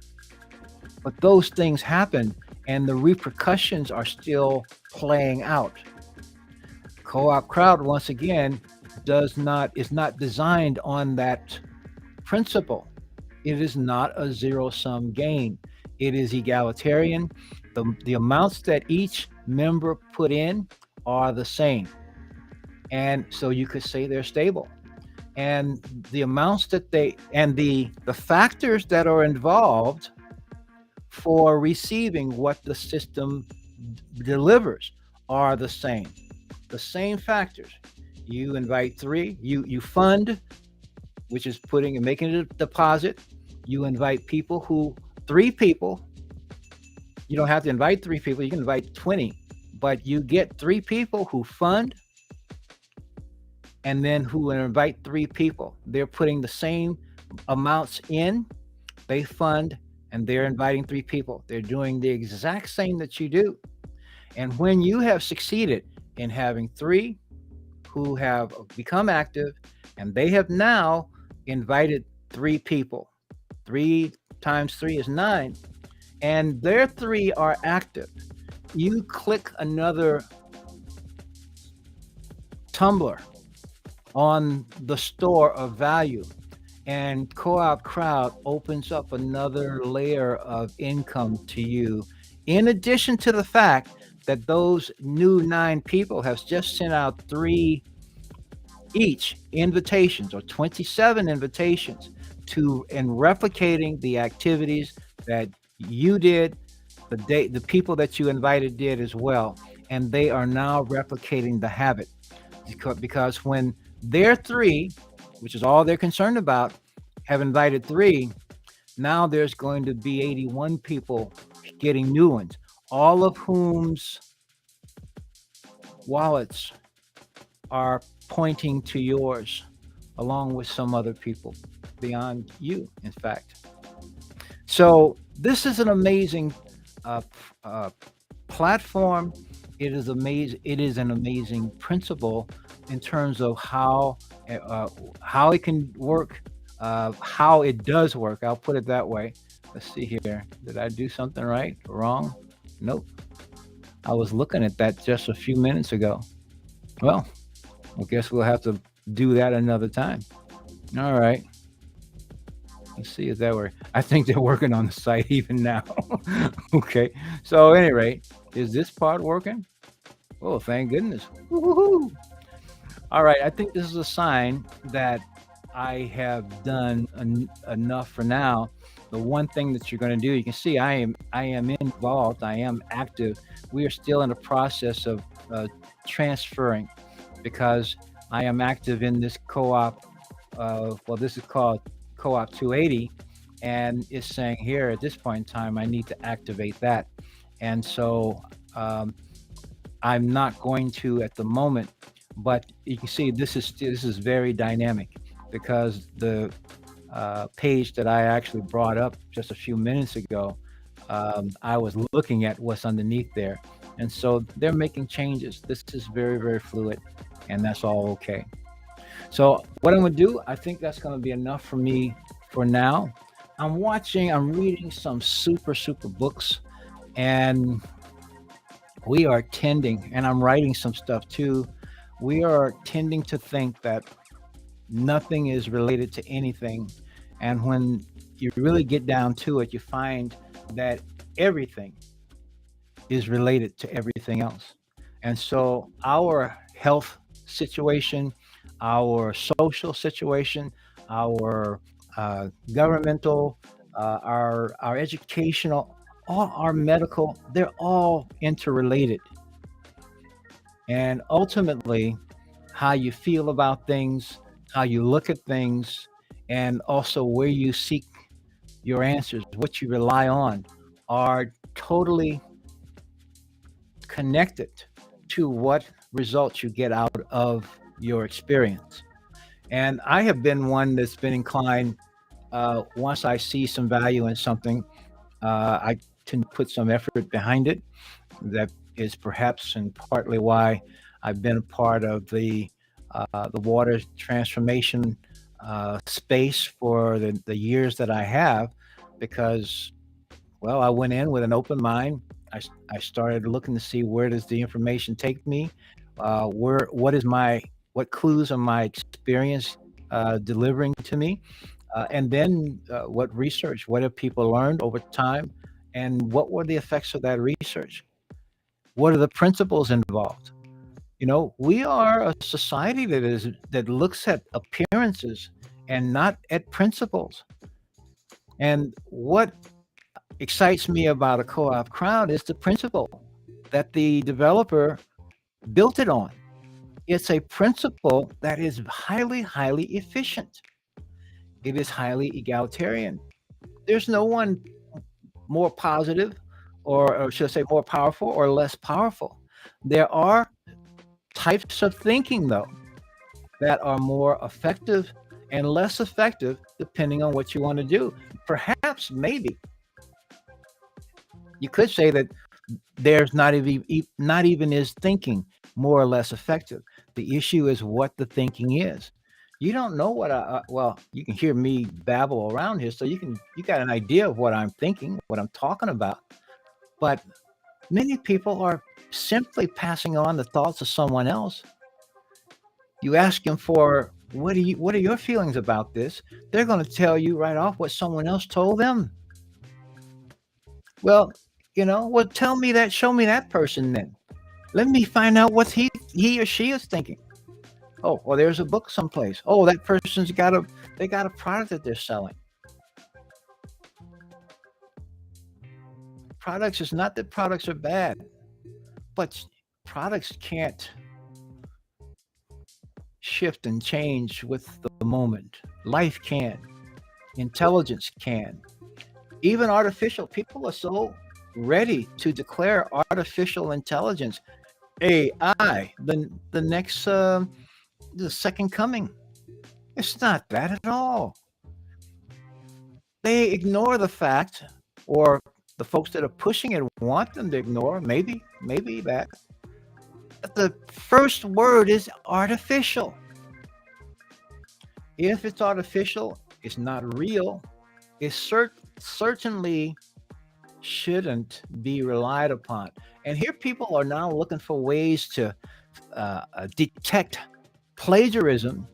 But those things happen, and the repercussions are still playing out. Co-op Crowd, once again, is not designed on that principle. It is not a zero-sum game. It is egalitarian. The amounts that each member put in are the same. And so you could say they're stable. And the amounts that the factors that are involved for receiving what the system delivers are the same. The same factors. You invite three, you fund, which is putting and making a deposit. You invite three people. You don't have to invite three people, you can invite 20, but you get three people who fund, and then who invite three people. They're putting the same amounts in, they fund, and they're inviting three people. They're doing the exact same that you do. And when you have succeeded in having three who have become active, and they have now invited three people, 3 times 3 is 9, and their three are active, you click another tumbler on the store of value, and Co-op Crowd opens up another layer of income to you, in addition to the fact that those new 9 people have just sent out 3 each invitations, or 27 invitations, and replicating the activities that you did, the people that you invited did as well, and they are now replicating the habit, because when their 3, which is all they're concerned about, have invited 3, now there's going to be 81 people getting new ones. all of whom's wallets are pointing to yours, along with some other people beyond you, in fact. So this is an amazing platform. It is amazing. It is an amazing principle in terms of how it can work, how it does work. I'll put it that way. Let's see here. Did I do something right or wrong? Nope. I was looking at that just a few minutes ago. Well, I guess we'll have to do that another time. All right. Let's see if that works. I think they're working on the site even now. Okay. So, at any rate, is this part working? Oh, thank goodness. Woo-hoo-hoo. All right. I think this is a sign that I have done enough for now. The one thing that you're going to do, you can see I am involved. I am active. We are still in the process of transferring because I am active in this co-op. Well, this is called Co-op 280, and it's saying here at this point in time, I need to activate that. And so I'm not going to at the moment, but you can see this is very dynamic because the page that I actually brought up just a few minutes ago, I was looking at what's underneath there. And so they're making changes. This is very, very fluid, and that's all okay. So what I'm going to do, I think that's going to be enough for me for now. I'm reading some super, super books, and we are tending, and I'm writing some stuff too. We are tending to think that nothing is related to anything. And when you really get down to it, you find that everything is related to everything else. And so our health situation, our social situation, our governmental, our educational, all our medical, they're all interrelated. And ultimately, how you feel about things, how you look at things, and also where you seek your answers, what you rely on, are totally connected to what results you get out of your experience. And I have been one that's been inclined, once I see some value in something, I tend to put some effort behind it. That is perhaps and partly why I've been a part of the water transformation space for the years that I have, because, well, I went in with an open mind. I started looking to see where does the information take me, what clues are my experience delivering to me, and then what research, what have people learned over time, and what were the effects of that research? What are the principles involved? We are a society that looks at appearances and not at principles. And what excites me about a co-op crowd is the principle that the developer built it on. It's a principle that is highly, highly efficient. It is highly egalitarian. There's no one more positive, or should I say more powerful or less powerful. There are types of thinking, though, that are more effective and less effective depending on what you want to do. Perhaps, maybe, you could say that there's not even is thinking more or less effective. The issue is what the thinking is. You don't know what well, you can hear me babble around here, so you got an idea of what I'm thinking, what I'm talking about. But many people are simply passing on the thoughts of someone else. You ask them for what are your feelings about this? They're going to tell you right off what someone else told them. Well, well, tell me that, show me that person then. Let me find out what he or she is thinking. Oh, well, there's a book someplace. Oh, that person's they got a product that they're selling. Products is not that products are bad, but products can't shift and change with the moment. Life can, intelligence can, even artificial. People are so ready to declare artificial intelligence, AI, the next the second coming. It's not that at all. They ignore the fact, or the folks that are pushing it want them to ignore, maybe that the first word is artificial. If it's artificial, it's not real. It certainly shouldn't be relied upon. And here people are now looking for ways to detect plagiarism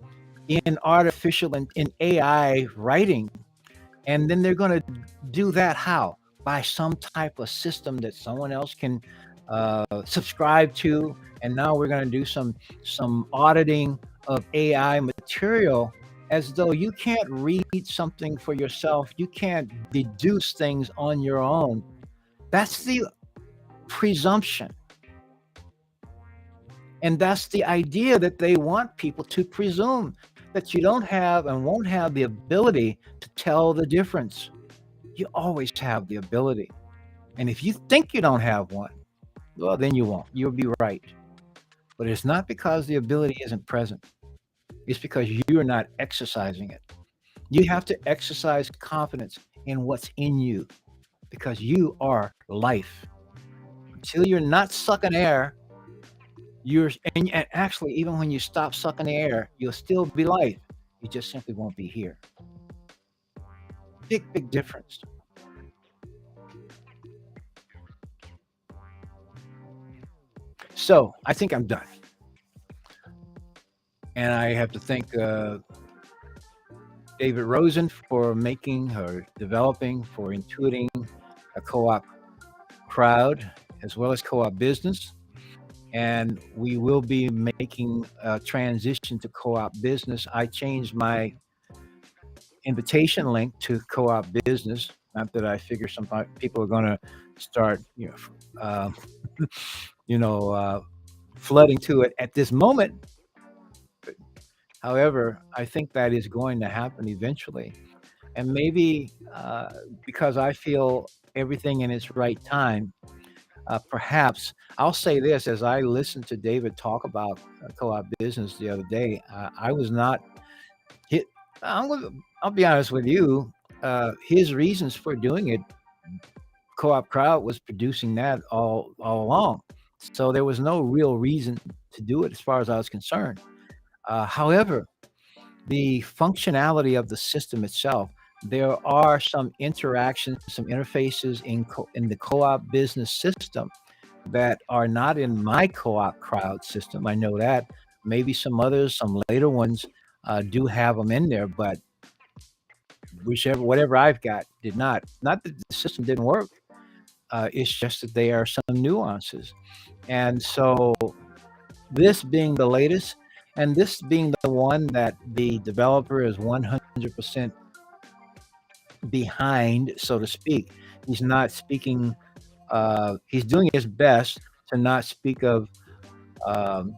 in artificial and in AI writing. And then they're going to do that how? By some type of system that someone else can subscribe to. And now we're going to do some auditing of AI material, as though you can't read something for yourself. You can't deduce things on your own. That's the presumption. And that's the idea that they want people to presume that you don't have and won't have the ability to tell the difference. You always have the ability. And if you think you don't have one, well, then you won't. You'll be right. But it's not because the ability isn't present, it's because you are not exercising it. You have to exercise confidence in what's in you, because you are life. Until you're not sucking air, and actually, even when you stop sucking the air, you'll still be life. You just simply won't be here. Big difference. So I think I'm done, and I have to thank David Rosen for making or developing, for intuiting a co-op crowd as well as co-op business. And we will be making a transition to co-op business. I changed my invitation link to co-op business. Not that I figure some people are going to start, you know, flooding to it at this moment. However, I think that is going to happen eventually, and maybe because I feel everything in its right time. Perhaps I'll say this: as I listened to David talk about co-op business the other day, I was not hit. I'll be honest with you. His reasons for doing it, Co-op Crowd was producing that all along, so there was no real reason to do it as far as I was concerned. However, the functionality of the system itself, there are some interactions, some interfaces in the co-op business system that are not in my co-op crowd system. I know that. Maybe some others, some later ones, do have them in there, but whatever I've got did not. Not that the system didn't work. It's just that there are some nuances, and so this being the latest, and this being the one that the developer is 100% behind, so to speak. He's not speaking. He's doing his best to not speak of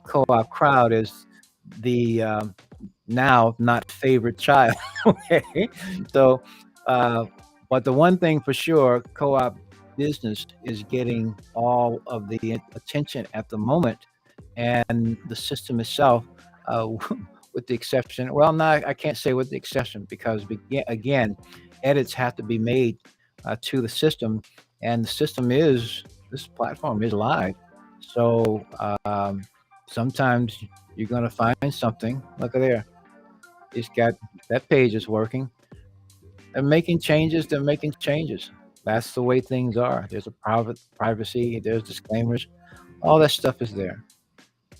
co-op crowd as the now not favorite child. Okay, so but the one thing for sure, co-op business is getting all of the attention at the moment, and the system itself, uh, with the exception. Well, no, I can't say with the exception, because again, edits have to be made to the system, and the system is this platform is live. So sometimes you're going to find something. Look at there. It's got that page is working. They're making changes. They're making changes. That's the way things are. There's a privacy. There's disclaimers. All that stuff is there.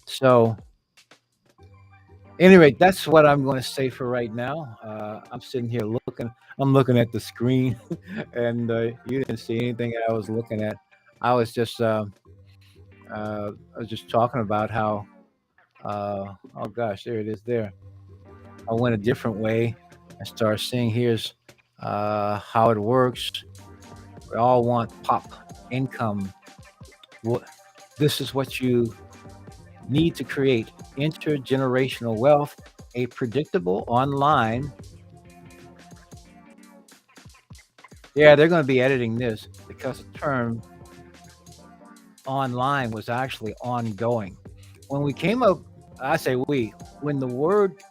So anyway, that's what I'm going to say for right now. I'm sitting here looking. I'm looking at the screen, and you didn't see anything I was looking at. I was just talking about how. Oh gosh, there it is. There. I went a different way. I started seeing here's how it works. We all want pop income. This is what you need to create intergenerational wealth, a predictable online. Yeah, they're going to be editing this because the term online was actually ongoing. When we came up, I say we, when the word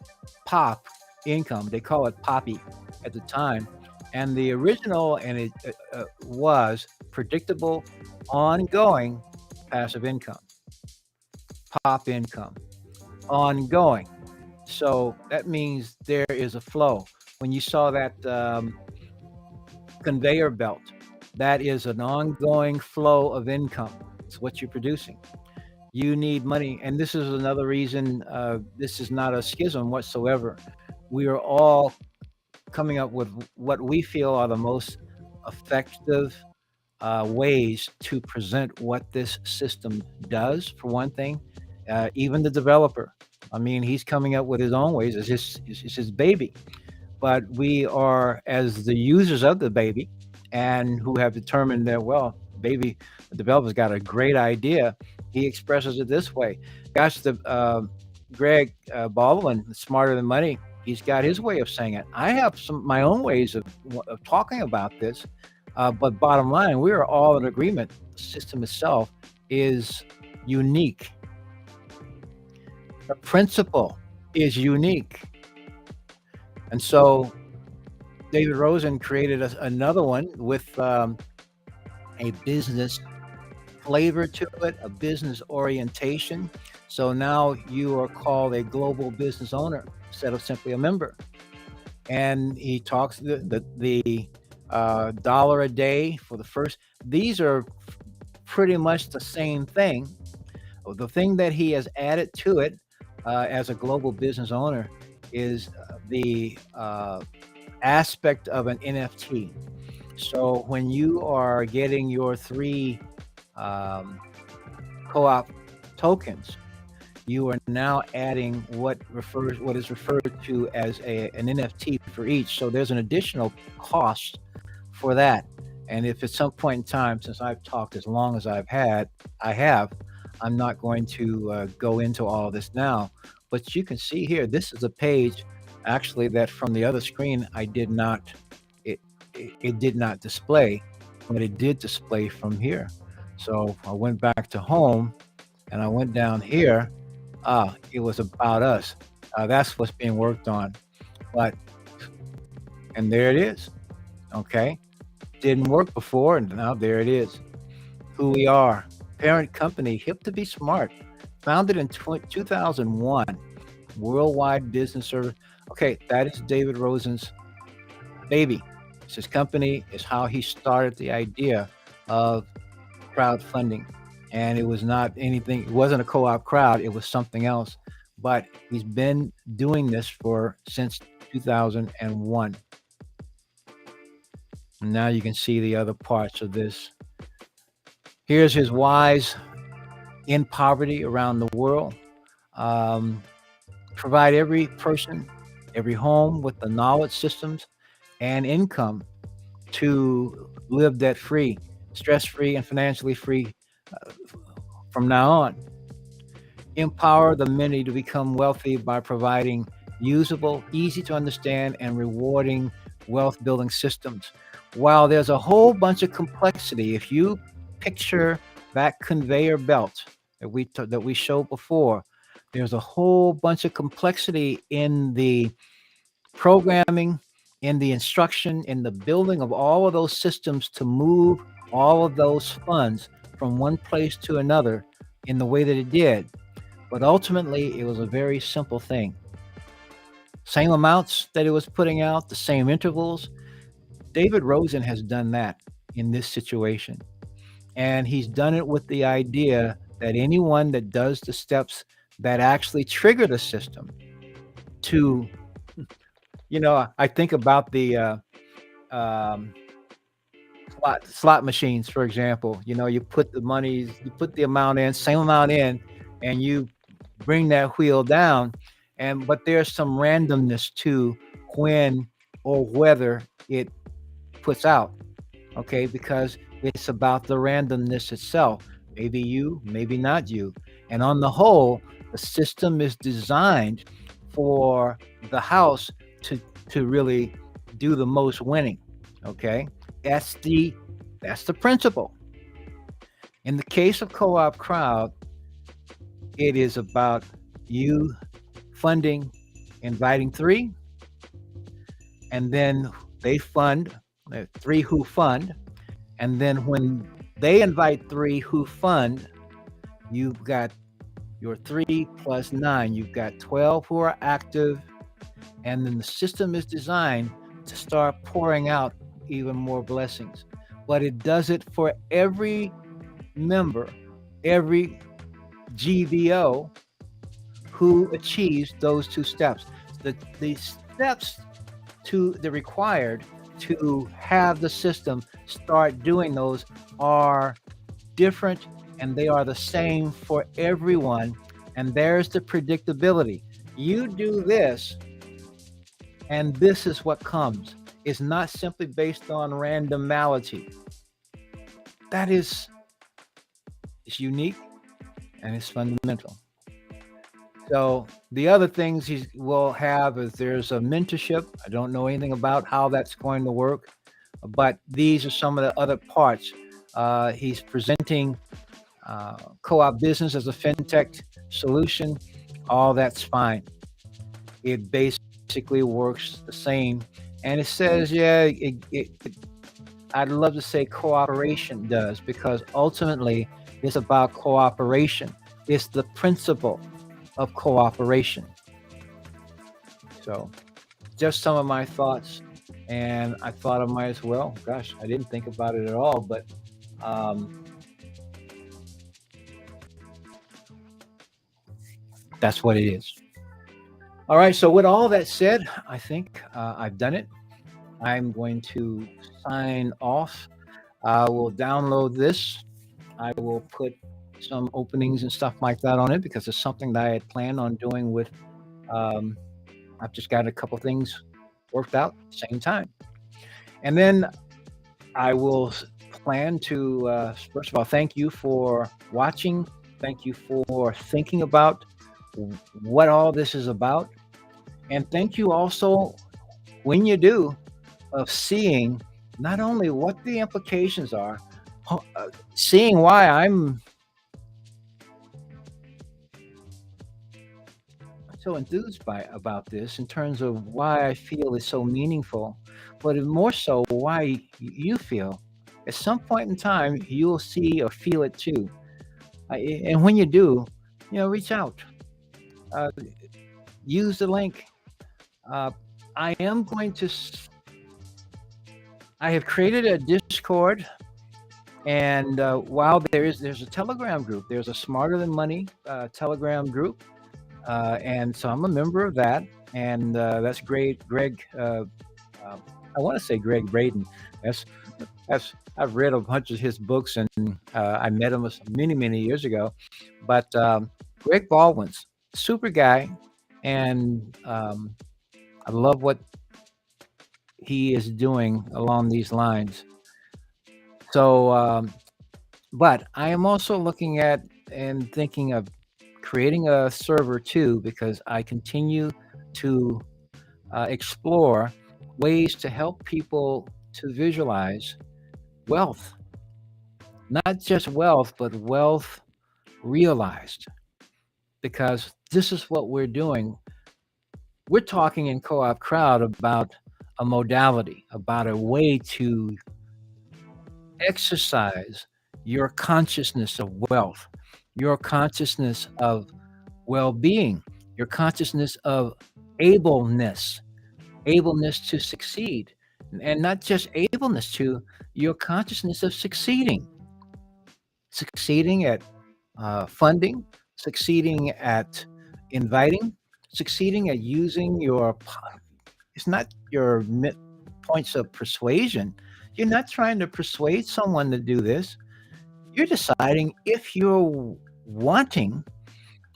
pop income, they call it poppy at the time, and the original and it was predictable, ongoing passive income, pop income, ongoing. So that means there is a flow. When you saw that conveyor belt, that is an ongoing flow of income. It's what you're producing. You need money. And this is another reason this is not a schism whatsoever. We are all coming up with what we feel are the most effective ways to present what this system does, for one thing. Even the developer, I mean, he's coming up with his own ways. It's his baby. But we are, as the users of the baby, and who have determined that, well, baby, the developer's got a great idea. He expresses it this way. Gosh, the Greg Baldwin, Smarter Than Money, he's got his way of saying it. I have some my own ways of talking about this. But bottom line, we are all in agreement. The system itself is unique. The principle is unique. And so David Rosen created another one with a business flavor to it, a business orientation. So now you are called a global business owner instead of simply a member. And he talks the dollar a day for the first. These are pretty much the same thing. The thing that he has added to it as a global business owner is the aspect of an NFT. So when you are getting your 3 co-op tokens, you are now adding what is referred to as an NFT for each. So there's an additional cost for that. And if at some point in time, since I've talked as long as I have, I'm not going to go into all of this now. But you can see here, this is a page actually that from the other screen I did not, it did not display, but it did display from here. So I went back to home and I went down here. It was about us. That's what's being worked on. And there it is. Okay. Didn't work before, and now there it is. Who we are. Parent company, hip to be smart. Founded in 2001. Worldwide business service. Okay, that is David Rosen's baby. It's his company. It's how he started the idea of crowdfunding. And it was not anything, it wasn't a co-op crowd, it was something else. But he's been doing this since 2001. And now you can see the other parts of this. Here's his whys in poverty around the world. Provide every person, every home with the knowledge systems and income to live debt-free, stress-free, and financially free from now on. Empower the many to become wealthy by providing usable, easy to understand, and rewarding wealth building systems. While there's a whole bunch of complexity, if you picture that conveyor belt that we showed before, there's a whole bunch of complexity in the programming, in the instruction, in the building of all of those systems to move all of those funds from one place to another in the way that it did. But ultimately, it was a very simple thing. Same amounts that it was putting out, the same intervals. David Rosen has done that in this situation. And he's done it with the idea that anyone that does the steps that actually trigger the system to, I think about the slot machines, for example. You put the amount in, same amount in, and you bring that wheel down. But there's some randomness to when or whether it puts out, okay? Because it's about the randomness itself. Maybe you, maybe not you. And on the whole, the system is designed for the house to really do the most winning, okay? That's the principle. In the case of CoopCrowd, it is about you funding, inviting three, and then they fund, three who fund. And then when they invite three who fund, you've got your 3 plus 9, you've got 12 who are active. And then the system is designed to start pouring out even more blessings. But it does it for every member, every GBO who achieves those two steps. The steps to the required to have the system start doing those are different, and they are the same for everyone. And there's the predictability. You do this, and this is what comes. It's not simply based on randomality. That is, it's unique and it's fundamental. So the other things he will have is there's a mentorship. I don't know anything about how that's going to work, but these are some of the other parts. He's presenting CoopBusiness as a fintech solution. All that's fine. It basically works the same. And it says, yeah, I'd love to say cooperation does, because ultimately it's about cooperation. It's the principle of cooperation. So just some of my thoughts, and I thought I might as well, gosh, I didn't think about it at all, but that's what it is. All right, so with all that said, I think I've done it. I'm going to sign off. I will download this. I will put some openings and stuff like that on it, because it's something that I had planned on doing with, I've just got a couple things worked out at the same time. And then I will plan to, first of all, thank you for watching. Thank you for thinking about what all this is about. And thank you also, when you do, of seeing not only what the implications are, seeing why I'm so enthused about this in terms of why I feel it's so meaningful, but more so why you feel. At some point in time, you'll see or feel it too. And when you do, reach out, uh, use the link. I am going to. I have created a Discord, and while there's a Telegram group, there's a Smarter Than Money Telegram group, and so I'm a member of that, and that's great. Greg, I want to say Greg Braden. That's I've read a bunch of his books, and I met him many years ago. But Greg Baldwin's super guy, and I love what he is doing along these lines. So, but I am also looking at and thinking of creating a server too, because I continue to explore ways to help people to visualize wealth, not just wealth, but wealth realized, because this is what we're doing. We're talking in CoopCrowd about a modality, about a way to exercise your consciousness of wealth, your consciousness of well-being, your consciousness of ableness to succeed, and not just ableness to, your consciousness of succeeding at funding, succeeding at inviting, succeeding at using your, it's not your points of persuasion. You're not trying to persuade someone to do this. You're deciding if you're wanting,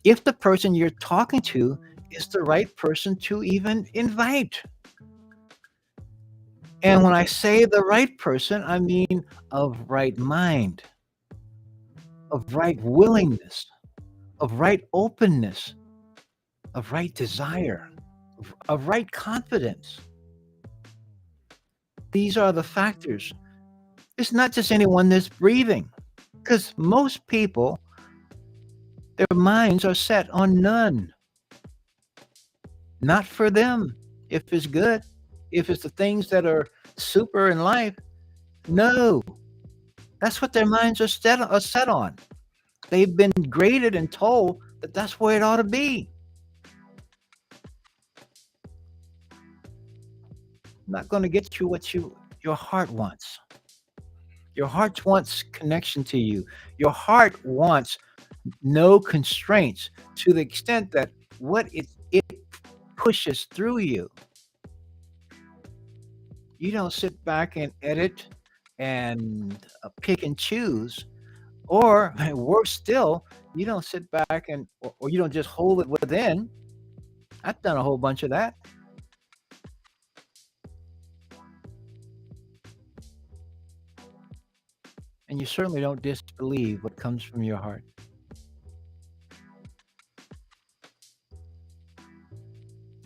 if the person you're talking to is the right person to even invite. And when I say the right person, I mean of right mind, of right willingness, of right openness, of right desire, of right confidence. These are the factors. It's not just anyone that's breathing. Because most people, their minds are set on none, not for them. If it's good, if it's the things that are super in life, no, that's what their minds are set on. They've been graded and told that that's where it ought to be. Not going to get you what your heart wants. Your heart wants connection to you. Your heart wants no constraints to the extent that what it pushes through you. You don't sit back and edit and pick and choose, or worse still, you don't sit back or you don't just hold it within. I've done a whole bunch of that. And you certainly don't disbelieve what comes from your heart.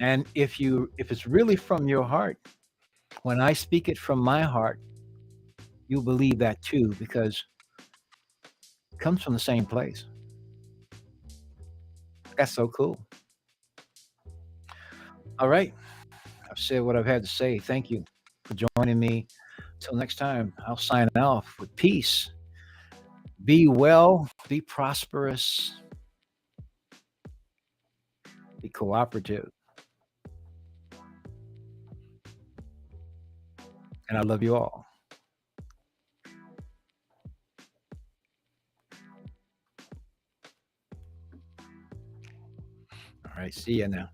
And if it's really from your heart, when I speak it from my heart, you'll believe that too, because it comes from the same place. That's so cool. All right. I've said what I've had to say. Thank you for joining me. Till next time, I'll sign off with peace. Be well, be prosperous, be cooperative. And I love you all. All right. See you now.